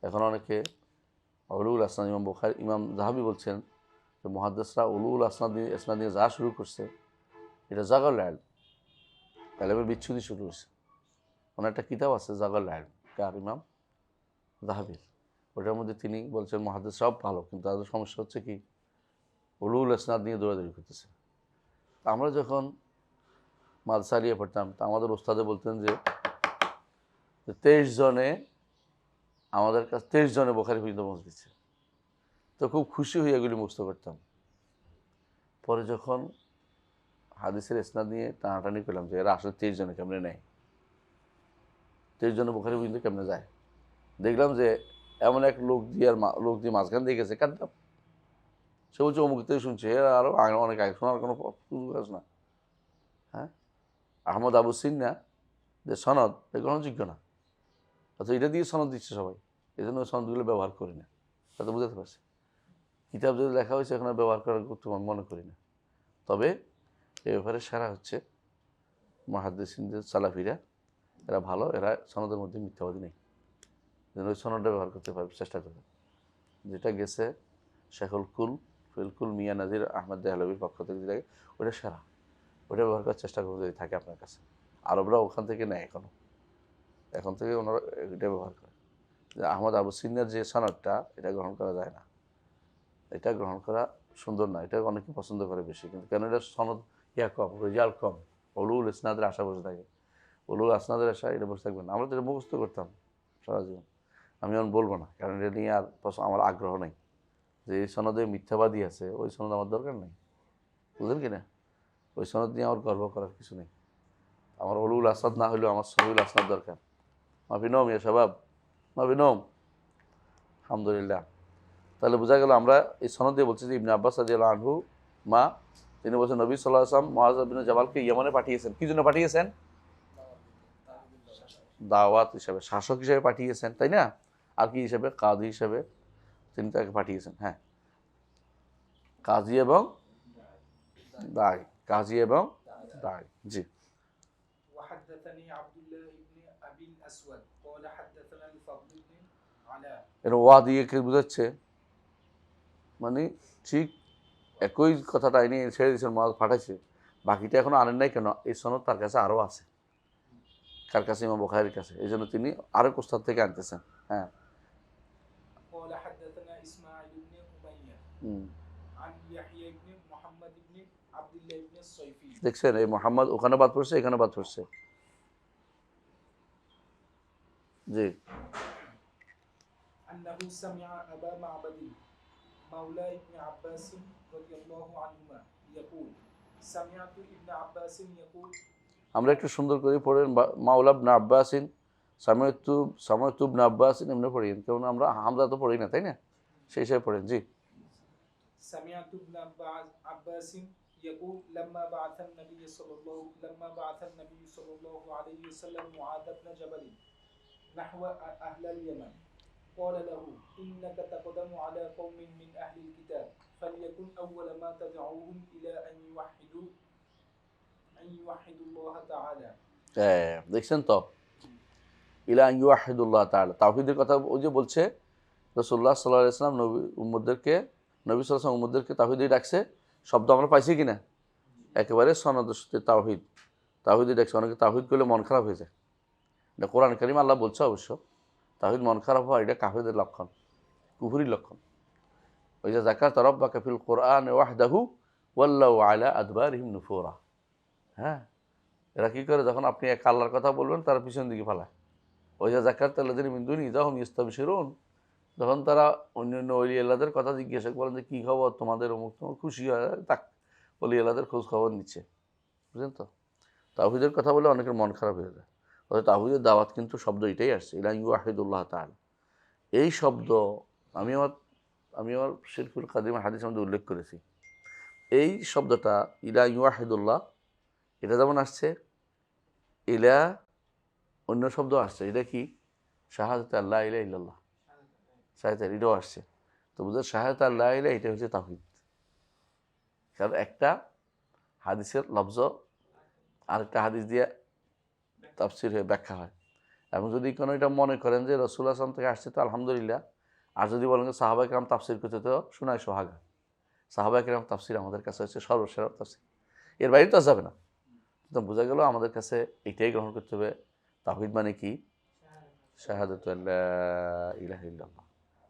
এখন অনেকে উলুল আসনাদ, ইমাম বুখারী, ইমাম যাহাবি বলছেন যে মুহাদ্দিসরা উলুল আসনাদ দিয়ে যা শুরু করছে এটা জাগাল ইলম, ইলমের বিচ্ছুতি শুরু হয়েছে। ওনার একটা কিতাব আছে জাগাল ইলম, কার? ইমাম যাহাবির। ওটার মধ্যে তিনি বলছেন মুহাদ্দিস সব ভালো, কিন্তু তাদের সমস্যা হচ্ছে কি, উলুল আসনাদ নিয়ে দৌড়াদৌড়ি করতেছে। আমরা যখন মাদ্রাসা নিয়ে পড়তাম, তা আমাদের ওস্তাদে বলতেন যে 23 জনে আমাদের কাছে 23 জনে বুখারী পর্যন্ত মুখস্থ দিচ্ছে, তো খুব খুশি হয়ে এগুলি মুখস্থ করতাম। পরে যখন হাদিসের ইসনাদ নিয়ে টানাটানি করলাম যে এরা আসলে 23 জনে কেমনে নেয়, 23 জনে বুখারী পর্যন্ত কেমনে যায়, দেখলাম যে এমন এক লোক দিয়ে মাঝখান দিয়ে গেছে, কাঁদতাম। সে বলছে অমুক থেকে শুনছে, এরা আরও অনেক আগে শোনার কোনো সুযোগ আছে না। হ্যাঁ, আহমদ আবু সিন্না যে সনদ, এটা গ্রহণযোগ্য না, অথবা এটা দিয়ে সনদ দিচ্ছে সবাই, এই জন্য সনদগুলো ব্যবহার করি না। তাতে বুঝতে পারছি কিতাব যদি লেখা হয়েছে এখন ব্যবহার করার গুরুত্ব মনে করি না। তবে এ ব্যাপারে সেরা হচ্ছে মুহাদ্দিসিনদের সালাফিরা, এরা ভালো, এরা সনদের মধ্যে মিথ্যাবাদী নেই, যেন ওই সনদটা ব্যবহার করতে পারবে, চেষ্টা করবে। যেটা গেছে শেখুল কুল ফিলকুল মিয়া নাজির আহমদ দেহলভির পক্ষ থেকে যেটা, ওটা সেরা, ওটা ব্যবহার করার চেষ্টা করবো যদি থাকে আপনার কাছে। আরবরা ওখান থেকে নেয়, এখন থেকে ওনারা এটা ব্যবহার করে। যে আহমদ আবু সিন্নার যে সনদটা, এটা গ্রহণ করা যায় না, এটা গ্রহণ করা সুন্দর না, এটা অনেকে পছন্দ করে বেশি, কিন্তু কেন এটা সনদ কম, রেজাল্ট কম, উলুল ইসনাদের আশা বসে থাকে, উলুল আসনাদের আশা এটা বসে থাকবে না। আমরা তো এটা মুখস্থ করতাম সারা জীবন, আমি এখন বলবো না, কারণ এটা নিয়ে আর আমার আগ্রহ নেই। যে এই সনদে মিথ্যাবাদী আছে, ওই সনদ আমার দরকার নেই, বুঝলেন কি না? ওই সনদ নিয়ে আমার গর্ব করার কিছু নেই। আমার উলুল আসনাদ না হলেও আমার সহিউল আসনাদ দরকার। মাফিনম ইয়া শাবাব, মাফিনম, আলহামদুলিল্লাহ। তাহলে বোঝা গেল আমরা এই সনদ দিয়ে বলছি যে ইবনে আব্বাস রাদিয়াল্লাহু আনহু মা, তিনি বলছেন নবী সাল্লাল্লাহু আলাইহি ওয়াসাল্লাম মুআয বিন জাবালকে ইয়েমনে পাঠিয়েছেন। কি জন্য পাঠিয়েছেন? দাওয়াত হিসাবে, শাসক হিসেবে পাঠিয়েছেন, তাই না? আর কি হিসেবে? কাজী হিসেবে তিনি তাকে পাঠিয়েছেন। হ্যাঁ, কাজী এবং দায়, কাজী এবং দায়। জি। وحدثني عبد الله بن أبي الأسود قال حدثنا الفضل بن علاء। এর ওয়া দিয়ে কে বুঝাচ্ছে, মানে ঠিক একই কথাটা আইনি ছেড়ে দিয়েছেন, মাছ পাঠাইছে, বাকিটা এখনো আনেন নাই কেন? এই সনদ তার কাছে আরও আছে, কার কাছে? ইমাম বুখারীর কাছে, এই জন্য তিনি আরো কোস্তাদ থেকে আনতেছেন। হ্যাঁ, قال حدثنا إسماعيل بن أمية عن يحيى بن محمد بن عبد الله بن الصيفي। দেখছেন, এই মোহাম্মদ ওখানে বাদ পড়ছে, এখানে বাদ পড়ছে। জি। أنه سمع أبا معبد مولى ابن عباس رضي الله عنهما يقول سمعت ابن عباس يقول। আমরা একটু সুন্দর করে পড়েন, মাওলা ইবনে আব্বাসিন, সামাইতু ইবনে আব্বাসিন, এমনি পড়েন, কারণ আমরা হামজা তো পড়ি না, তাই না? সেই হিসেবে পড়েন। জি। سمعت ابن عباس يقول لما بعث النبي صلى الله عليه وسلم معاذ بن جبل نحو أهل اليمن قال له إنك تقدم على قوم من أهل الكتاب فليكن أول ما تدعوهم إلى أن يوحدوا الله تعالى। দেখছেন তো, ইলা আন ইউহিদুল্লাহ তাআলা, তাওহীদের কথা ওই যে বলছে রাসূলুল্লাহ সাল্লাল্লাহু আলাইহি ওয়াসাল্লাম নবী সাল্লাল্লাহু আলাইহি ওয়াসাল্লাম উম্মতদেরকে তাওহীদে ডাকছে। শব্দ আমরা পাইছি কিনা? একেবারে সনদের সাথে তাওহীদে ডাকছে। অনেকে তাওহীদ করলে মন খারাপ হয়ে যায়, এটা কোরআন কারীম আল্লাহ বলছে অবশ্য, তাওহীদ মন খারাপ হওয়া এটা কাফিরদের লক্ষণ, কুফরির লক্ষণ। ওই যে যাকারতা রাব্বাকা ফিল কোরআন ওয়াহদাহু ওয়াল্লাউ আলা আদবারিহিম নুফুরা। হ্যাঁ, এরা কী করে? যখন আপনি এক আল্লাহর কথা বলবেন, তারা পিছন দিকে ফালায়। ওই যে যাকারতাল্লাযিনা মিন দুনিহি ইযা হুম ইস্তাবশিরুন, যখন তারা অন্যান্য ওলি আল্লাহদের কথা জিজ্ঞাসা করেন যে কী খবর তোমাদের, অমুক তোমার, খুশি হয়, তাক ওলি আল্লাহদের খোঁজ খবর নিচ্ছে, বুঝলেন তো? তাওহীদের কথা বলে অনেকের মন খারাপ হয়ে যায়। তবে তাওহীদের দাওয়াত কিন্তু শব্দ এটাই আসছে, ইলা ইউহিদুল্লাহ তাআলা। এই শব্দ আমি আমার শিরকুল কাদিমের হাদিস মধ্যে উল্লেখ করেছি এই শব্দটা ইলা ইউয়াহিদুল্লাহ, এটা যেমন আসছে, ইলা অন্য শব্দ আসছে, এটা কি শাহাদাত আল্লাহ ইলাহা ইল্লাল্লাহ, শাহাদাত এটাও আসছে। তো বুঝলেন শাহাদাত আল্লাহ ইলাহা, এটা হচ্ছে তাওহীদ। কারণ একটা হাদিসের লফজ আরেকটা হাদিস দিয়ে তাফসীর হয়ে ব্যাখ্যা হয়। এবং যদি কোনো এটা মনে করেন যে রাসূলুল্লাহ সাল্লাল্লাহু আলাইহি ওয়াসাল্লাম থেকে আসছে, তো আলহামদুলিল্লাহ। আর যদি বলেন যে সাহাবায়ে কেরাম তাফসীর করতে, তো শোনায় সোহাগা। সাহাবায়ে কেরাম তাফসীর আমাদের কাছে হচ্ছে সর্বশ্রেষ্ঠ তাফসীর, এর বাইরে তো যাবে না। তো বোঝা গেল আমাদের কাছে এটাই গ্রহণ করতে হবে। তাওহীদ মানে কি? শাহাদাতু আল্লা ইলাহা ইল্লাল্লাহ,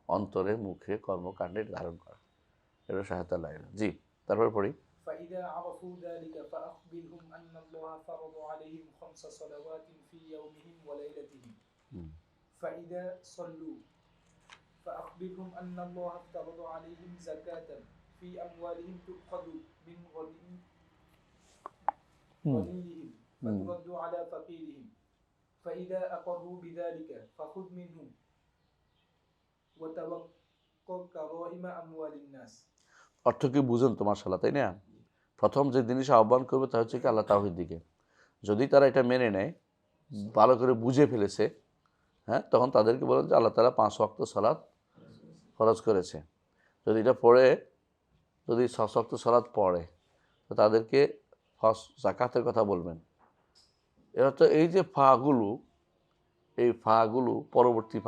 অন্তরে মুখে কর্মকাণ্ডে ধারণ করা, এটা শাহাদাতু আল্লা ইলাহা। জি, তারপর পড়ি। فإذا عرفوا ذلك فأخبرهم أن الله فرض عليهم 5 صلوات في يومهم وليلتهم. فإذا صلوا فأخبرهم أن الله افترض عليهم زكاة في أموالهم تؤخذ من غنيهم فترد على فقيرهم. فإذا أقروا بذلك فخذ منهم وتوقع كرائم أموال الناس. অর্থ কি বুঝুন তোমার শালা, তাই না? প্রথম যে জিনিস আহ্বান করবে তা হচ্ছে কি আল্লাহ তাওহীদ দিকে। যদি তারা এটা মেনে নেয়, ভালো করে বুঝে ফেলেছে, হ্যাঁ, তখন তাদেরকে বলেন যে আল্লাহ তাআলা 5 ওয়াক্ত সালাত ফরজ করেছে। যদি এটা পড়ে, যদি 6 ওয়াক্ত সালাত পড়ে, তো তাদেরকে ফার্স্ট যাকাতের কথা বলবেন। এরা তো এই যে ফাগুলো, এই ফাগুলো পরবর্তী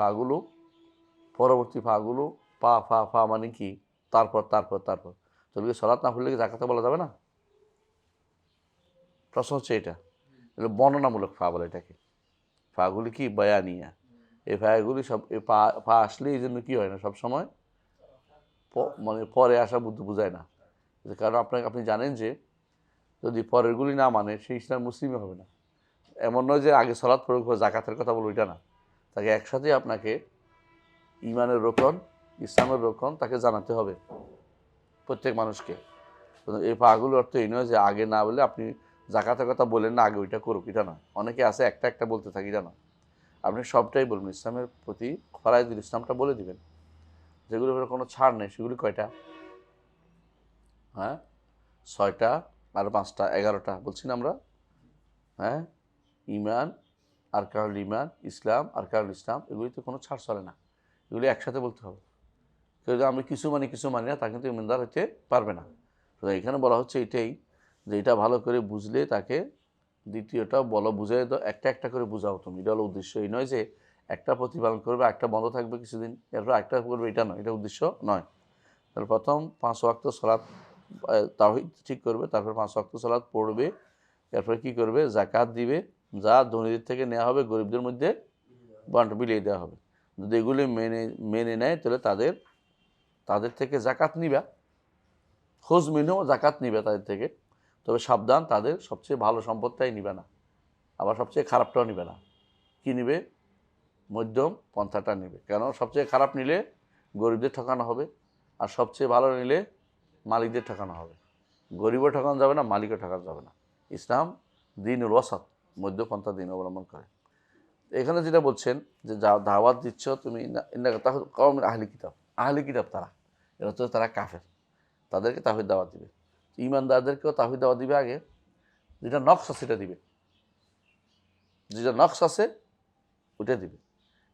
ফাগুলো পা ফা ফা মানে কি তারপর তারপর তারপর, যদি সালাত না পড়লে কি যাকাতে বলা যাবে না? প্রশ্ন হচ্ছে এটা বর্ণনামূলক ফা বলে এটাকে। ফাগুলি কি বয়ানিয়া, এই ফাগুলি সব এই ফা আসলে এই জন্য কি হয় না সবসময় মানে পরে আসা বুদ্ধি বোঝায় না। কারণ আপনি জানেন যে যদি পরেরগুলি না মানে সেই ইসলাম মুসলিমই হবে না। এমন নয় যে আগে সালাত প্রয়োগ করে জাকাতের কথা বলবো, এটা না। তাকে একসাথে আপনাকে ইমানের রোকন, ইসলামের রোকন তাকে জানাতে হবে প্রত্যেক মানুষকে। এই পাগুলোর অর্থ এই নয় যে আগে না বলে আপনি জাকাতের কথা বলেন না, আগে ওইটা করুক, এটা না। অনেকে আছে একটা একটা বলতে থাকি, এটা না। আপনি সবটাই বলবেন, ইসলামের প্রতি ফরায়েদুল ইসলামটা বলে দিবেন। যেগুলোর কোনো ছাড় নেই সেগুলি কয়টা? হ্যাঁ, 6টা আর 5টা, 11টা বলছি না আমরা। হ্যাঁ, ইমান, আরকানুল ইমান, ইসলাম, আরকানুল ইসলাম, এগুলিতে কোনো ছাড় চলে না। এগুলি একসাথে বলতে হবে। কেউ যদি আমি কিছু মানি না, তা কিন্তু ইমানদার হতে পারবে না। তো এখানে বলা হচ্ছে এটাই, যে এটা ভালো করে বুঝলে তাকে দ্বিতীয়টা বলো, বুঝাই দাও, একটা একটা করে বুঝাও তুমি। এটা হলো উদ্দেশ্য। এই নয় যে একটা প্রতিপালন করবে, একটা বন্ধ থাকবে কিছুদিন, এরপর একটা করবে, এটা নয়, এটা উদ্দেশ্য নয়। তাহলে প্রথম 5 ওয়াক্ত সালাত তাওহীদ ঠিক করবে, তারপর 5 ওয়াক্ত সালাত পড়বে, এরপরে কি করবে? যাকাত দিবে, যা ধনীদের থেকে নেওয়া হবে গরিবদের মধ্যে বিলিয়ে দেওয়া হবে। যদি এগুলি মেনে নেয়, তাহলে তাদের থেকে জাকাত নিবা, খোঁজ মিনেও জাকাত নিবে তাদের থেকে। তবে সাবধান, তাদের সবচেয়ে ভালো সম্পদটাই নিবে না, আবার সবচেয়ে খারাপটাও নিবে না। কি নিবে? মধ্যম পন্থাটা নিবে। কেন? সবচেয়ে খারাপ নিলে গরিবদের ঠকানো হবে, আর সবচেয়ে ভালো নিলে মালিকদের ঠকানো হবে। গরিবও ঠকানো যাবে না, মালিকও ঠকানো যাবে না। ইসলাম দ্বীনুল ওয়াসাত, মধ্যপন্থা দিন অবলম্বন করে। এখানে যেটা বলছেন যে দাওয়াত দিচ্ছ তুমি, কওমের আহলি কিতাব তারা, এরা তো তারা কাফের, তাদেরকে তাওহীদ দাওয়াত দিবে। ঈমানদারদেরকেও তাওহীদ দাওয়াত দিবে। আগে যেটা নকশ আছে সেটা দিবে, যেটা নকশ আছে ওইটা দিবে।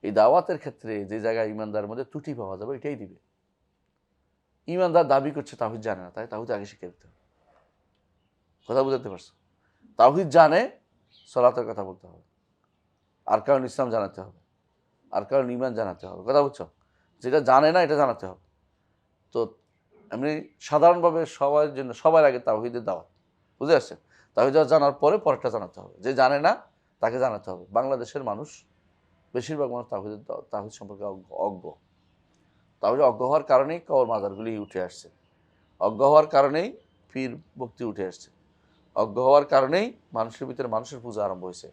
এই দাওয়াতের ক্ষেত্রে যে জায়গায় ঈমানদারের মধ্যে ত্রুটি পাওয়া যাবে এটাই দিবে। ঈমানদার দাবি করছে তাওহীদ জানে না, তাই তাওহীদ আগে শিখে দিতে হবে। কথা বুঝতে পারছো? তাওহীদ জানে, সালাতের কথা বলতে হবে, আরকানুল ইসলাম জানাতে হবে, আরকানুল ঈমান জানাতে হবে। কথা বুঝছো? যেটা জানে না এটা জানাতে হবে। তো এমনি সাধারণভাবে সবার জন্য সবার আগে তাওহীদের দাওয়াত, বুঝে আসছে? তাওহীদ জানার পরে পরেরটা জানাতে হবে। যে জানে না তাকে জানাতে হবে। বাংলাদেশের মানুষ, বেশিরভাগ মানুষ তাওহীদ সম্পর্কে অজ্ঞ। তাহলে অজ্ঞ হওয়ার কারণেই কবর মাজারগুলি উঠে আসছে, অজ্ঞ হওয়ার কারণেই পীর ভক্তি উঠে আসছে, অজ্ঞ হওয়ার কারণেই মানুষের ভিতরে মানুষের পূজা আরম্ভ হয়েছে।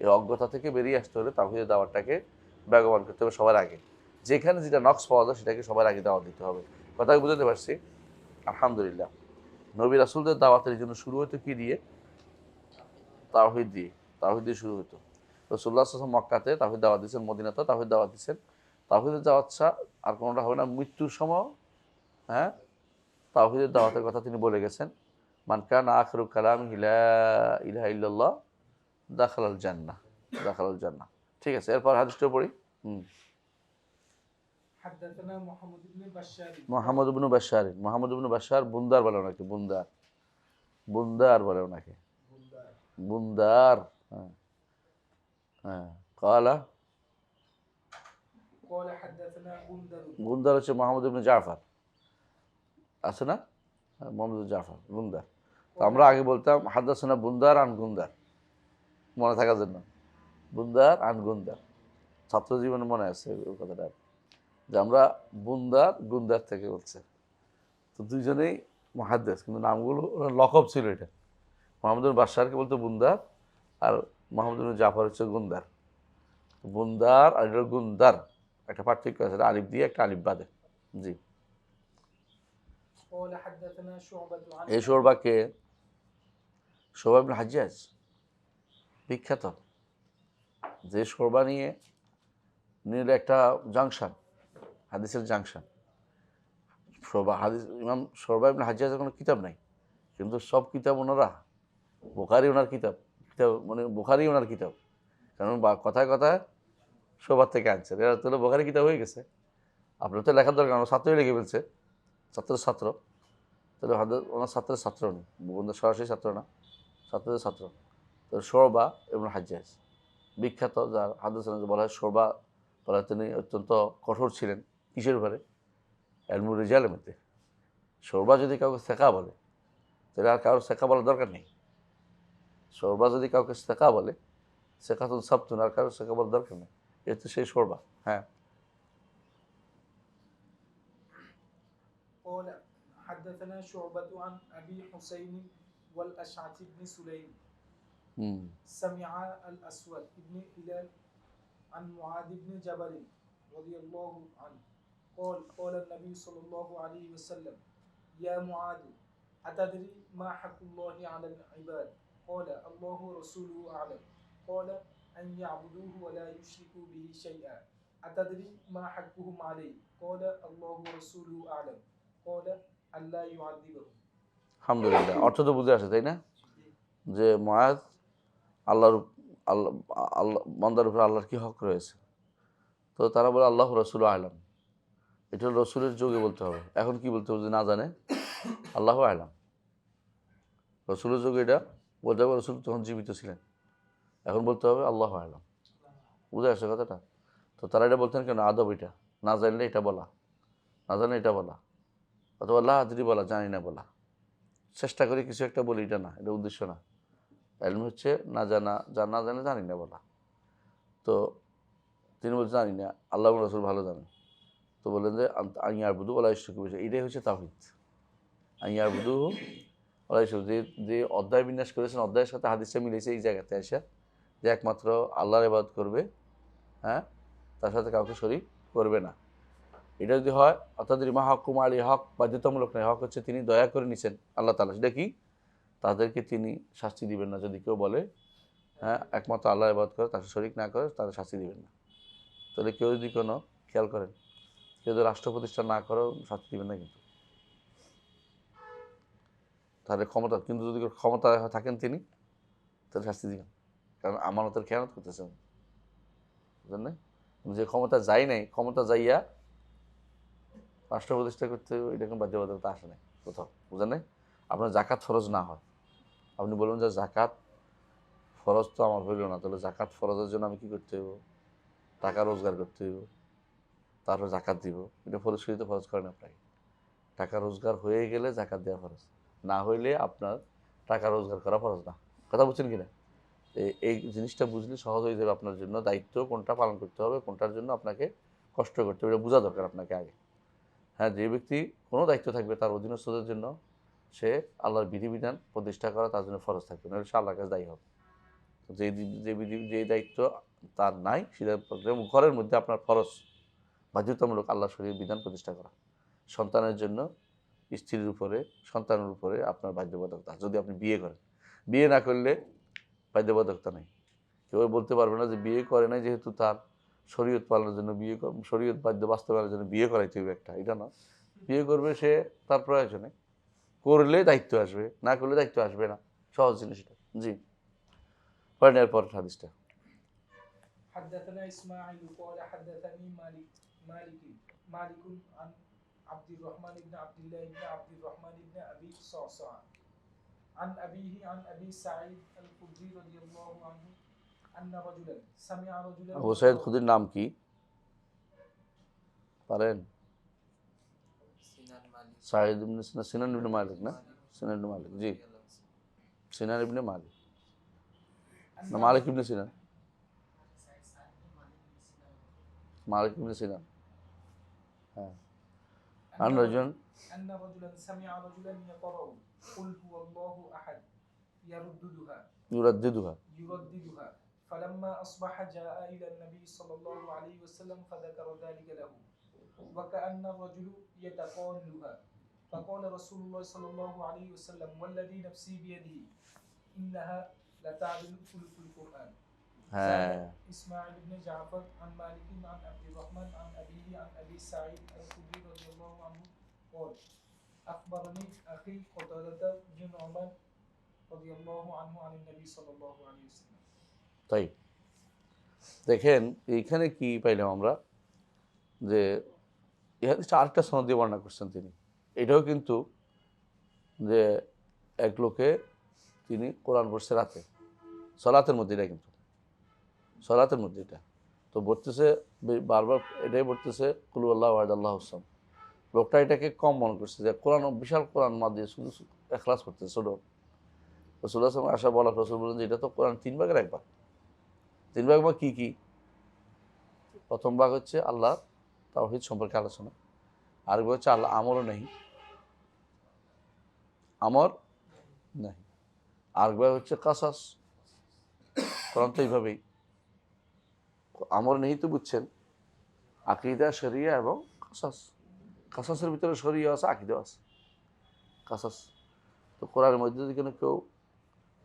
এই অজ্ঞতা থেকে বেরিয়ে আসতে হলে তাওহীদের দাওয়াতটাকে বেগবান করতে হবে সবার আগে। যেখানে যেটা নকশ পাওয়া যায় সেটাকে সবার আগে দাওয়াত দিতে হবে। কথা বুঝতে পারছি? আলহামদুলিল্লাহ। নবী রাসূলদের দাওয়াতের জন্য শুরু হতো কি দিয়ে? তাওহীদ দিয়ে। তাওহীদ দিয়ে শুরু হতো। রাসূলুল্লাহ সাল্লাল্লাহু আলাইহি ওয়াসাল্লাম মক্কাতে তাওহীদ দাওয়াত দিয়েছেন, মদিনাতেও তাওহীদ দাওয়াত দিয়েছেন। তাওহীদের দাওয়াত আর কোনোটা হবে না মৃত্যুর সময়। হ্যাঁ, তাওহীদের দাওয়াতের কথা তিনি বলে গেছেন, মান কানা আখিরু কালামিহি লা ইলাহা ইল্লাল্লাহ দাখালাল জান্নাহ, দাখালাল জান্নাহ। ঠিক আছে, এরপর হাদিসটা পড়ি। حدثنا محمد بن بشار মোহাম্মদ ইবনু বাশশার, মোহাম্মদ ইবনু বাশশার বুন্দার বলে ওনাকে, বুন্দার, বুন্দার বলে ওনাকে, بندار বুন্দার। হ্যাঁ হ্যাঁ, কালা, قال حدثنا بندر বুন্দার হচ্ছে মোহাম্মদ ইবনু জাফর, আছে না? হ্যাঁ, মোহাম্মদ ইবনু জাফর বুন্দার। তো আমরা আগে বলতাম হাদাসানা বুন্দার আন গুন্দার, মনে থাকার জন্য, বুন্দার আন গুন্দার, ছাত্র জীবনে মনে আছে ওই কথাটা, যে আমরা বুন্দার গুন্দার থেকে বলছে। তো দুইজনেই মুহাদ্দিস, কিন্তু নামগুলো ওনার লকব ছিল এটা। মোহাম্মদ ইবনু বাশশারকে বলতো বুন্দার, আর মোহাম্মদ ইবনু জাফর হচ্ছে গুন্দার। বুন্দার আর এটা গুন্দার একটা পার্থক্য আছে, আলিফ দিয়ে একটা আলিফ বাদে। জি, قال حدثنا شعبة عن এই শোরবাকে শোবা ইবনে হাজ্জাজ বিখ্যাত, যে শোরবা নিয়ে নিলে একটা জাংশন, হাদিসের জাংশন। শোরবা হাদিস, ইমাম শোরবা ইবনে হাজ্জাজের কোনো কিতাব নাই, কিন্তু সব কিতাব ওনারা, বুখারি ওনার কিতাব, কিতাব মানে বুখারি ওনার কিতাব, কারণ কথায় কথায় শোবার থেকে আনছে, এরা তো বুখারি কিতাব হয়ে গেছে। আপনার তো লেখার দরকার, আমার ছাত্রই লিখে ফেলছে, ছাত্রের ছাত্র, তাহলে ওনার ছাত্রের ছাত্র নেই, বন্ধু সরাসরি ছাত্র না, ছাত্রদের ছাত্র। তো শোরবা ইবনে হাজ্জাজ বিখ্যাত, যার হাদিস বলা হয় শোরবা বলা হয়, তিনি অত্যন্ত কঠোর ছিলেন কিসের উপরে? ইলমুর রিজালের মধ্যে। শোরবা যদি কাউকে সেকা বলে, তাহলে আর কারোর সেকা বলার দরকার নেই। শোরবা যদি কাউকে সেকা বলে, সেকাতুন সাবতুন, আর কারোর সেকা বলার দরকার নেই, এ তো সেই শোরবা। হ্যাঁ, قال حدثنا شعبة عن أبي حسين والأشعث بن سليم হুম, سمع الأسود بن هلال عن معاذ بن جبل رضي الله عنه قال قال النبي صلى الله عليه وسلم يا معاذ أتدري ما حق الله على العباد قال الله ورسوله أعلم قال أن يعبدوه ولا يشركوا به شيئا أتدري ما حقهم عليه قال الله ورسوله أعلم قال ألا يعذبهم আলহামদুলিল্লাহ। অর্থ তো বুঝে আসে, তাই না? যে মুআজ, আল্লাহর, আল্লাহ, আল্লাহ বান্দার উপর আল্লাহর কি হক রয়েছে। তো তারা বলে আল্লাহ রসুল আলাম, এটা রসুলের যোগে বলতে হবে। এখন কি বলতে হবে যদি না জানে? আল্লাহ আলাম, রসুলের যোগে এটা বলতে হবে, রসুল তখন জীবিত ছিলেন। এখন বলতে হবে আল্লাহ আলাম। বুঝে আসছে কথাটা? তো তারা এটা বলতেন কেন? আদব এটা, না জানলে এটা বলা, না জানলে এটা বলা, অথবা আল্লাহ আদরি বলা, জানি না বলা, চেষ্টা করি কিছু একটা বলি, এটা না, এটা উদ্দেশ্য না। এলম হচ্ছে না জানা, না জানে জানি না বলা। তো তিনি বলছেন জানি না, আল্লাহ রসুল ভালো জানেন। তো বললেন যে আই আবুদু আল্লাহ ইশরিকু বিহি, এটাই হচ্ছে তাওহীদ। আই আবুদু আল্লাহ ইশরিকু, যে অধ্যায় বিন্যাস করেছেন, অধ্যায়ের সাথে হাদিসটা মিলেছে এই জায়গাতে এসে, যে একমাত্র আল্লাহর ইবাদত করবে, হ্যাঁ, তার সাথে কাউকে শরীক করবে না। এটা যদি হয়, অর্থাৎ রিমা হকুম আলী, হক বাধ্যতামূলক নয়, হক হচ্ছে তিনি দয়া করে নিছেন আল্লাহ তাআলা, সেটা কি? তাদেরকে তিনি শাস্তি দিবেন না। যদি কেউ বলে হ্যাঁ একমাত্র আল্লাহ ইবাদত করে, তাকে শরীক না করে, তাদের শাস্তি দিবেন না। তাহলে কেউ যদি কোনো, খেয়াল করেন, কেউ যদি রাষ্ট্র প্রতিষ্ঠা না করেও শাস্তি দিবেন না, কিন্তু তাহলে ক্ষমতা, কিন্তু যদি ক্ষমতা থাকেন তিনি, তাহলে শাস্তি দিবেন, কারণ আমানতের খেয়ানত করতেছেন, বুঝলেন না? যে ক্ষমতা যাই নাই, ক্ষমতা যাইয়া রাষ্ট্র প্রতিষ্ঠা করতে এরকম বাধ্যবাধকতা আসে নাই কোথাও, বুঝলেন না? আপনার জাকাত ফরজ না হয়, আপনি বলবেন যে জাকাত ফরজ তো আমার হইল না, তাহলে জাকাত ফরজের জন্য আমি কী করতে হইব? টাকা রোজগার করতে হইব, তারপর জাকাত দিব। এটা ফরজ ফরজ করেন আপনাকে। টাকা রোজগার হয়ে গেলে জাকাত দেওয়া ফরজ, না হইলে আপনার টাকা রোজগার করা ফরজ না। কথা বুঝছেন কিনা? এই জিনিসটা বুঝলে সহজ হয়ে যাবে আপনার জন্য, দায়িত্ব কোনটা পালন করতে হবে, কোনটার জন্য আপনাকে কষ্ট করতে হবে, এটা বোঝা দরকার আপনাকে আগে। হ্যাঁ, যে ব্যক্তি কোনো দায়িত্ব থাকবে তার অধীনস্থদের জন্য, সে আল্লাহর বিধিবিধান প্রতিষ্ঠা করা তার জন্য ফরজ থাকবে, নাহলে সে আল্লাহর কাছে দায়ী হবে। যে দায়িত্ব তার নাই, সেটা ঘরের মধ্যে আপনার ফরজ, বাধ্যতামূলক আল্লাহ শরীর বিধান প্রতিষ্ঠা করা। সন্তানের জন্য স্ত্রীর উপরে, সন্তানের উপরে আপনার বাধ্যবাধকতা, যদি আপনি বিয়ে করেন। বিয়ে না করলে বাধ্যবাধকতা নেই। কেউ বলতে পারবে না যে বিয়ে করে নাই যেহেতু তার শরীয়ত পালনের জন্য শরীয়ত বাধ্য বাস্তবায়নের জন্য বিয়ে করাইতে হবে একটা, এটা না। বিয়ে করবে সে তার প্রয়োজনে, করলে দায়িত্ব আসবে, না করলে দায়িত্ব আসবে না, সহজ জিনিস এটা। জি, পড়েন এরপর হাদিসটা। حدثنا إسماعيل قال حدثني مالك عن عبد الرحمن بن عبد الله بن عبد الرحمن بن أبي صعصع عن أبيه عن أبي سعيد الخدري رضي الله عنه أن رجلا سمع رجلا আবু সাইদ খুদরির নাম কি পারেন? সাইদ ইবনে সিনান ইবনে মালিক না? সিনান ইবনে মালিক, জি, সিনান ইবনে মালিক না মালিক ইবনে সিনান? মালিক ইবনে সিনান, হ্যাঁ। عن رجل أن رجلا سمع رجلا يقرأ قل هو الله أحد يرددها فلما أصبح جاء إلى النبي صلى الله عليه وسلم فذكر ذلك له وكأن الرجل يتقالها فقال رسول الله صلى الله عليه وسلم والذي نفسي بيده إنها لتعدل ثلث القرآن. إسماعيل بن جعفر عن مالك عن عبد الرحمن عن أبيه عن أبي سعيد الخدري رضي الله عنه قال أخبرني أخي قتادة بن نعمان رضي الله عنه عن النبي صلى الله عليه وسلم. তাই দেখেন এইখানে কি পাইলাম আমরা, যে আরেকটা সনদ দিয়ে বর্ণনা করছেন তিনি। এটাও কিন্তু যে এক লোকে তিনি কোরআন পড়ছে রাতে, সলাতের মধ্যে, এটা কিন্তু সলাতের মধ্যে, এটা তো পড়তেছে বারবার, এটাই পড়তেছে কুল আল্লাহু আহাদ আল্লাহু সামাদ। লোকটা এটাকে কম মনে করছে যে কোরআন, বিশাল কোরআন মা দিয়ে শুধু ইখলাস করতেছে ছোট। রাসূলুল্লাহ সাল্লাল্লাহু আলাইহি ওয়াসাল্লাম বলা, রাসূল বলেন যে এটা তো কোরআন 3 ভাগের 1 ভাগ। 3 ভাগ বা কি কি? প্রথম ভাগ হচ্ছে আল্লাহ তাওহীদ সম্পর্কে আলোচনা, আরেক ভাগ হচ্ছে আল্লাহ আমরও নেই, আমর নেই, আরেক ভাগ হচ্ছে কাসাস। কোরআন তো এইভাবেই, আমর নেই তো বুঝছেন, আকীদা, শরিয়া এবং কাসাস। কাসাসের ভিতরে শরিয়া আছে, আকীদা আছে, কাসাস। তো কোরআনের মধ্যে যদি কেউ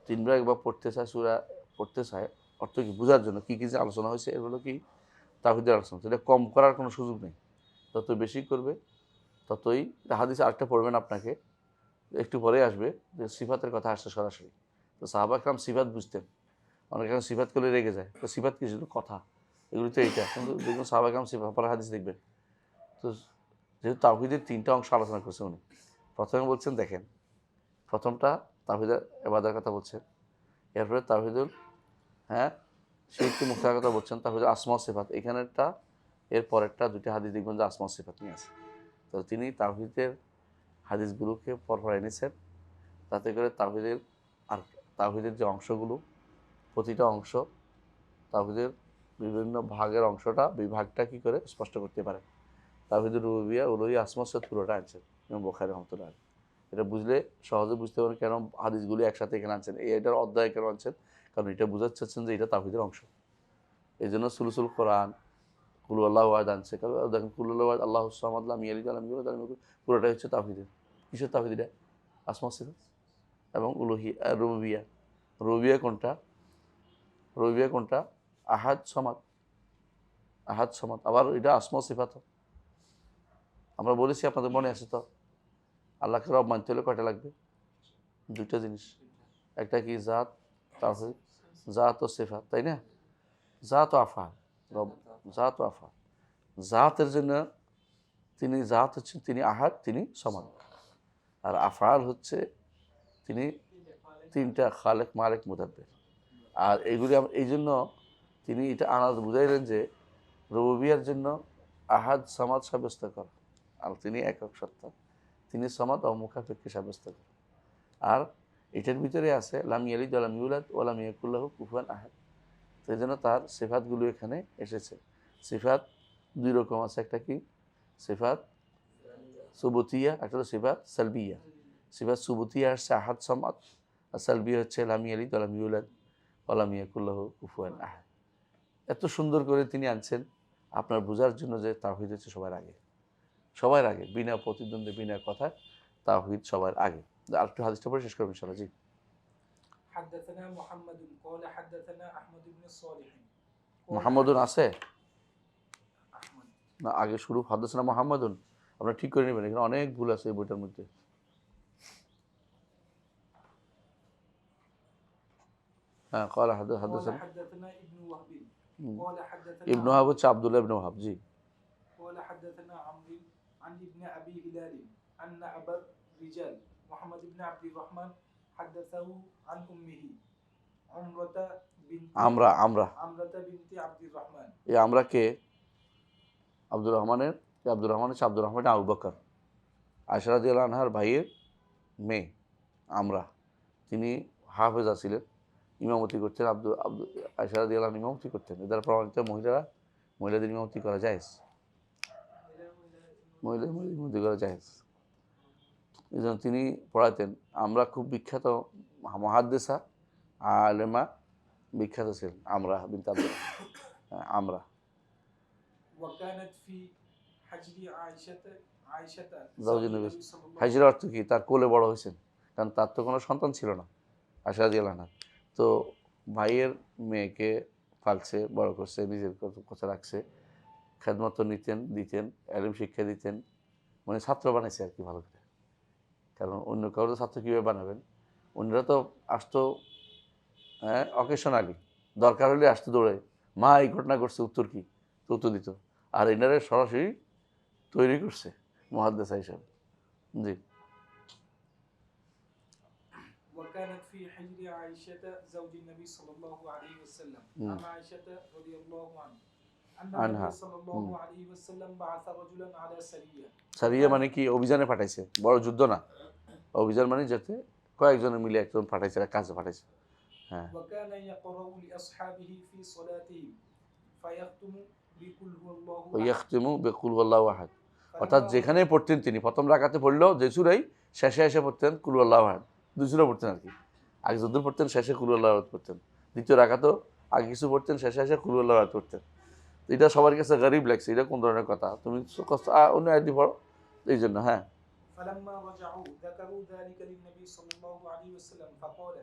3 ভাগ বা পড়তে চায়, সূরা পড়তে চায়, অর্থ কি বোঝার জন্য কী কী যে আলোচনা হয়েছে, এগুলো কি তাওহীদের আলোচনা, এটা কম করার কোনো সুযোগ নেই। যত বেশি করবে ততই, হাদিসে আরেকটা পড়বেন আপনাকে একটু পরেই আসবে, যে সিফাতের কথা আসছে সরাসরি। তো সাহাবা একরাম সিফাত বুঝতেন, অনেক এখন সিফাত করলে রেগে যায়, তো সিফাত কি শুধু কথা, এগুলি তো এইটা, কিন্তু দেখুন সাহাবা একরাম সিফাত পরে হাদিস দেখবেন। তো যেহেতু তাওহীদের 3টা অংশ আলোচনা করছে উনি, প্রথমে বলছেন দেখেন, প্রথমটা তাওহীদের ইবাদাতের কথা বলছেন, এরপরে তাওহীদুল শিরক মুক্তার কথা বলছেন, তাওহীদুল আসমা সিফাত, এখানেরটা এর পরেরটা 2টা হাদিস দেখবেন যে আসমা সিফাত নিয়ে আছে। তো তিনি তাওহীদের হাদিসগুলোকে পরপর এনেছেন, তাতে করে তাওহীদের যে অংশগুলো, প্রতিটা অংশ তাওহীদের বিভিন্ন ভাগের অংশটা, বিভাগটা কী করে স্পষ্ট করতে পারে। তাওহীদুর রুবুবিয়্যাহ, উলুহিয়্যাহ, আসমা সিফাত পুরোটা আনছেন ইমাম বুখারী রাহমাতুল্লাহ আলাইহি। এটা বুঝলে সহজে বুঝতে পারেন কেন হাদিসগুলি একসাথে এখানে আনছেন, এটার অধ্যায় কেন আনছেন, কারণ এটা বোঝাতে চাচ্ছেন যে এটা তাওহীদের অংশ। এই জন্য সুলুসুল কোরআন, কুল আল্লাহু আহাদ আনছে, কারণ দেখেন কুল আল্লাহু আহাদ আল্লাহুস সামাদ লাম ইয়ালিদ ওয়া লাম ইউলাদ ওয়া লাম ইয়াকুল, পুরোটাই হচ্ছে তাওহীদের। কিসের তাওহীদ? এটা আসমা সিফাত এবং রুবুবিয়্যাহ। রুবুবিয়্যাহ কোনটা? আহাদ সামাদ, আহাদ সামাদ। আবার এটা আসমা সিফাত। আমরা বলেছি, আপনাদের মনে আছে তো, আল্লাহকে রব মানতে হলে কয়টা লাগবে? 2টা জিনিস, একটা কি জাত, তাওহীদ, জাত ও সিফাত, তাই না? জাত ও আফআল, রব জাত ও আফআল। জাতের জন্য তিনি জাত হচ্ছেন তিনি আহাদ, তিনি সামাদ। আর আফআল হচ্ছে তিনি 3টা, খালেক, মালিক, মুদাব্বির। আর এইগুলি এই জন্য তিনি এটা আনাজ বুঝাইলেন যে রুবুবিয়্যাহর জন্য আহাদ সামাদ সাব্যস্ত করা, আর তিনি একক সত্তা, তিনি সামাদ ও মুখাপেক্ষী সাব্যস্ত করেন। আর এটার ভিতরে আছে লাম ইয়ালিদ ওয়া লাম ইউলাদ ওয়া লাম ইয়াকুল লাহু কুফুয়ান আহাদ। তো এই জন্য তার সিফাতগুলো এখানে এসেছে। সিফাত 2 রকম আছে, একটা কি সিফাত সুবুতিয়া, একটা হলো সিফাত সালবিয়া। সিফাত সুবুতিয়া আসছে আহাদ সামাদ, আর সালবিয়া হচ্ছে লাম ইয়ালিদ ওয়া লাম ইউলাদ ওয়া লাম ইয়াকুল লাহু কুফুয়ান আহাদ। এত সুন্দর করে তিনি আনছেন আপনার বোঝার জন্য যে তাওহীদ হচ্ছে সবার আগে, সবার আগে, বিনা প্রতিদ্বন্দ্বী, বিনা কথায় তাওহীদ সবার আগে। আরেকটু হাদিসটা পড়ে শেষ করবেন ইনশাআল্লাহ। জি। حدثنا محمد قال حدثنا أحمد بن صالح মুহাম্মদুন আছে? না আগে শুরু হাদাসানা মুহাম্মাদুন, আপনারা ঠিক করে নেবেন, এখানে অনেক ভুল আছে এই বইটার মধ্যে। হ্যাঁ قال قال حدثنا حدثنا ابن وهب قال حدثنا ইবনে ওয়াহাব হচ্ছে আব্দুল্লাহ ইবনে ওয়াহাব। জি। قال حدثنا عمرو عن ابن أبي هلال أن أبا الرجال محمد بن عبد الرحمن حدثه عن أمه عمرة بنت আমরা عمرة بنت عبد الرحمن। এই আমরা কে? আব্দুর রহমানের হচ্ছে আব্দুর রহমান আবু বকর, আয়েশা রাদিয়াল্লাহু আনহার ভাইয়ের মেয়ে আমরা। তিনি হাফেজা ছিলেন, ইমামতি করতেন। আয়েশা রাদিয়াল্লাহু আনহা ইমামতি করতেন। এর দ্বারা প্রমাণিত মহিলাদের ইমামতি করা জায়েজ, মহিলাদের ইমামতি করা জায়েজ। এই জন্য তিনি পড়াতেন। আমরা খুব বিখ্যাত মুহাদ্দিসা আলেমা বিখ্যাত ছিলেন আমরা বিনতে আব্দুল আমরা। وكانت في حجر عائشة زوج النبي صلى الله হাজরা অর্থ কি? তার কোলে বড় হয়েছেন, কারণ তার তো কোনো সন্তান ছিল না আয়েশা রাদিয়াল্লাহু আনহা। তো ভাইয়ের মেয়েকে পালছে, বড় করছে, নিজের কথা রাখছে, খেদমত নিতেন, দিতেন, এলম শিক্ষা দিতেন, মানে ছাত্র বানাইছে আর কি ভালো করে। কারণ অন্য কারো ছাত্র কীভাবে বানাবেন? অন্যরা তো আসতো অকেশনালি, দরকার হলে আসতো দৌড়ে, মা এই ঘটনা ঘটছে, উত্তর কি? তো উত্তর দিত। আর এনারে সরাসরি তৈরি করছে মুহাদ্দিসা হিসাবে। জি। وكانت في حجر عائشة زوج النبي صلى الله عليه وسلم عن عائشة رضي الله أن عنها النبي صلى الله عليه وسلم بعث رجلا على سرية। সারিয়া মানে কি? অভিযানে পাঠাইছে, বড় যুদ্ধ না। অভিযান মানে যাতে কয়েকজনে মিলে একজন পাঠাইছে, কাজে পাঠাইছে। হ্যাঁ। وكان يقرأ لأصحابه في صلاتهم فيختم بقل هو الله أحد। ইয়াখতিমু বিকুল হুয়াল্লাহু আহাদ। অর্থাৎ যেখানে পড়তেন তিনি, প্রথম রাকাতে পড়লেও যে সূরাই শেষে এসে পড়তেন কুল হুয়াল্লাহু আহাদ। দুই সূরা পড়তেন আর কি। আগে যদ্দূর পড়তেন শেষে কুল হুয়াল্লাহু আহাদ পড়তেন। দ্বিতীয় রাকাতেও আগে কিছু পড়তেন, শেষে এসে কুল হুয়াল্লাহু আহাদ পড়তেন। এটা সবার কাছে গরিব লাগছে, এটা কোন ধরনের কথা? তুমি অন্য আয়াতটি পড়ো, এই জন্য। হ্যাঁ। فلما رجعوا ذكروا ذلك للنبي صلى الله عليه وسلم فقال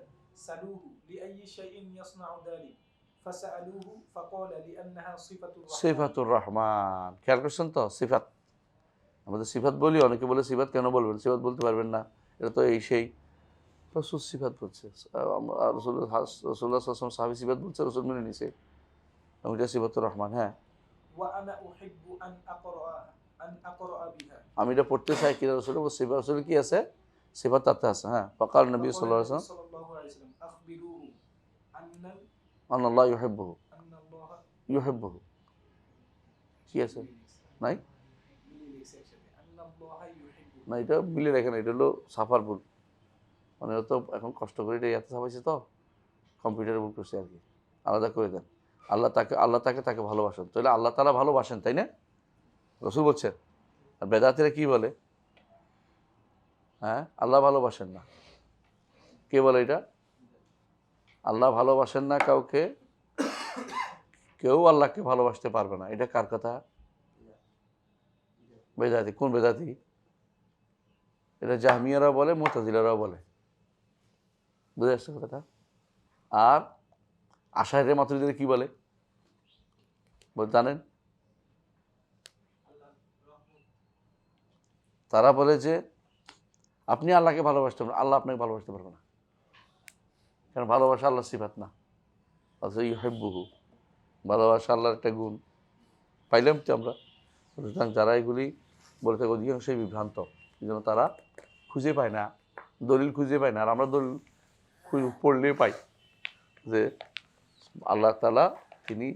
سألوه لأي شيء يصنع ذلك فسألوه فقال لأنها صفة الرحمن। সিফাতুর রহমান, খেয়াল করছেন তো? সিফাত, আমাদের সিফাত বলি, অনেকে বলে সিফাত কেন বলবেন, সিফাত বলতে পারবেন না, এটা তো এই সেই। রসুল সিফাত বলছে, রসুল্লাহ সাহাবী সিফাত বলছে, রসুল মেনে নিছে, এবং এটা সিফাতুর রহমান। হ্যাঁ। وأنا أحب أن أقرأ بها। আমি এটা পড়তে চাই কি রসুল সিফাত, রসুল কি আছে? সিফাত তাতে আছে। হ্যাঁ। ফাকাল নবী সাল্লাল্লাহু আলাইহি ওয়াসাল্লাম أخبروه আন আল্লাহ ইউহিব্বুহু। أن الله ইউহিব্বুহু কি আছে? নাই না, এটা মিলে রাখেন, এটা হলো সাফার ভুল। মানে তো এখন কষ্ট করে এটা এত ছাপাইছে, তো কম্পিউটারে ভুল করছে আর কি, আলাদা করে দেন। আল্লাহ তাকে ভালোবাসেন, তাহলে আল্লাহ তাআলা ভালোবাসেন, তাই না? রসুল বলছেন। আর বেদাতিরা কি বলে? হ্যাঁ, আল্লাহ ভালোবাসেন না। কে বলে এটা? আল্লাহ ভালোবাসেন না কাউকে, কেউ আল্লাহকে ভালোবাসতে পারবে না। এটা কার কথা? বেদাতি। কোন বেদাতি? এটা জাহমিয়ারাও বলে, মুতাজিলারাও বলে। বুঝে আসছে কথাটা? আর আশাইরে মাতুরিদের কি বলে জানেন? তারা বলে যে আপনি আল্লাহকে ভালোবাসতে পারবেন, আল্লাহ আপনাকে ভালোবাসতে পারবে না, কারণ ভালোবাসা আল্লাহর সিফাত না। অথচ ইউহিব্বুহু, ভালোবাসা আল্লাহর একটা গুণ। পাইলাম তো আমরা। সুতরাং যারা এগুলি বলে থাকে অধিকাংশই বিভ্রান্ত, এই জন্য তারা খুঁজে পায় না, দলিল খুঁজে পায় না। আর আমরা দলিল পড়লে পাই যে আল্লাহ তাআলা তিনি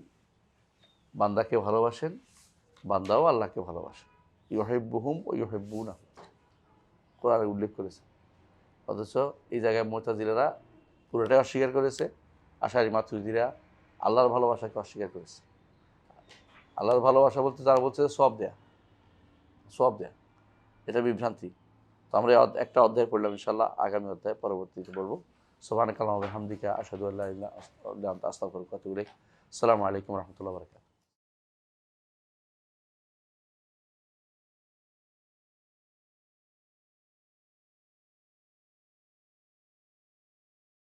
বান্দাকে ভালোবাসেন, বান্দাও আল্লাহকে ভালোবাসেন। ইউহিব্বুহুম ওয়া ইউহিব্বুনাহু, কোরআনে উল্লেখ করেছে। অথচ এই জায়গায় মুতাজিলারা পুরোটাই অস্বীকার করেছে, আশারি মাতুরিদিরা আল্লাহর ভালোবাসাকে অস্বীকার করেছে। আল্লাহর ভালোবাসা বলতে তারা বলছে সওয়াব দেয়া, এটা বিভ্রান্তি। তো আমরা একটা অধ্যায় পড়লাম, ইনশাআল্লাহ আগামী অধ্যায় পরবর্তীতে বলবো। সুবহানাকাল্লাহু ওয়া বিহামদিকা আশহাদু আল্লা ইলাহা ইল্লা আনতা আস্তাগফিরুকা ওয়া আতুবু ইলাইক। আসসালামু আলাইকুম ওয়া রাহমাতুল্লাহি ওয়া বারাকাতুহু।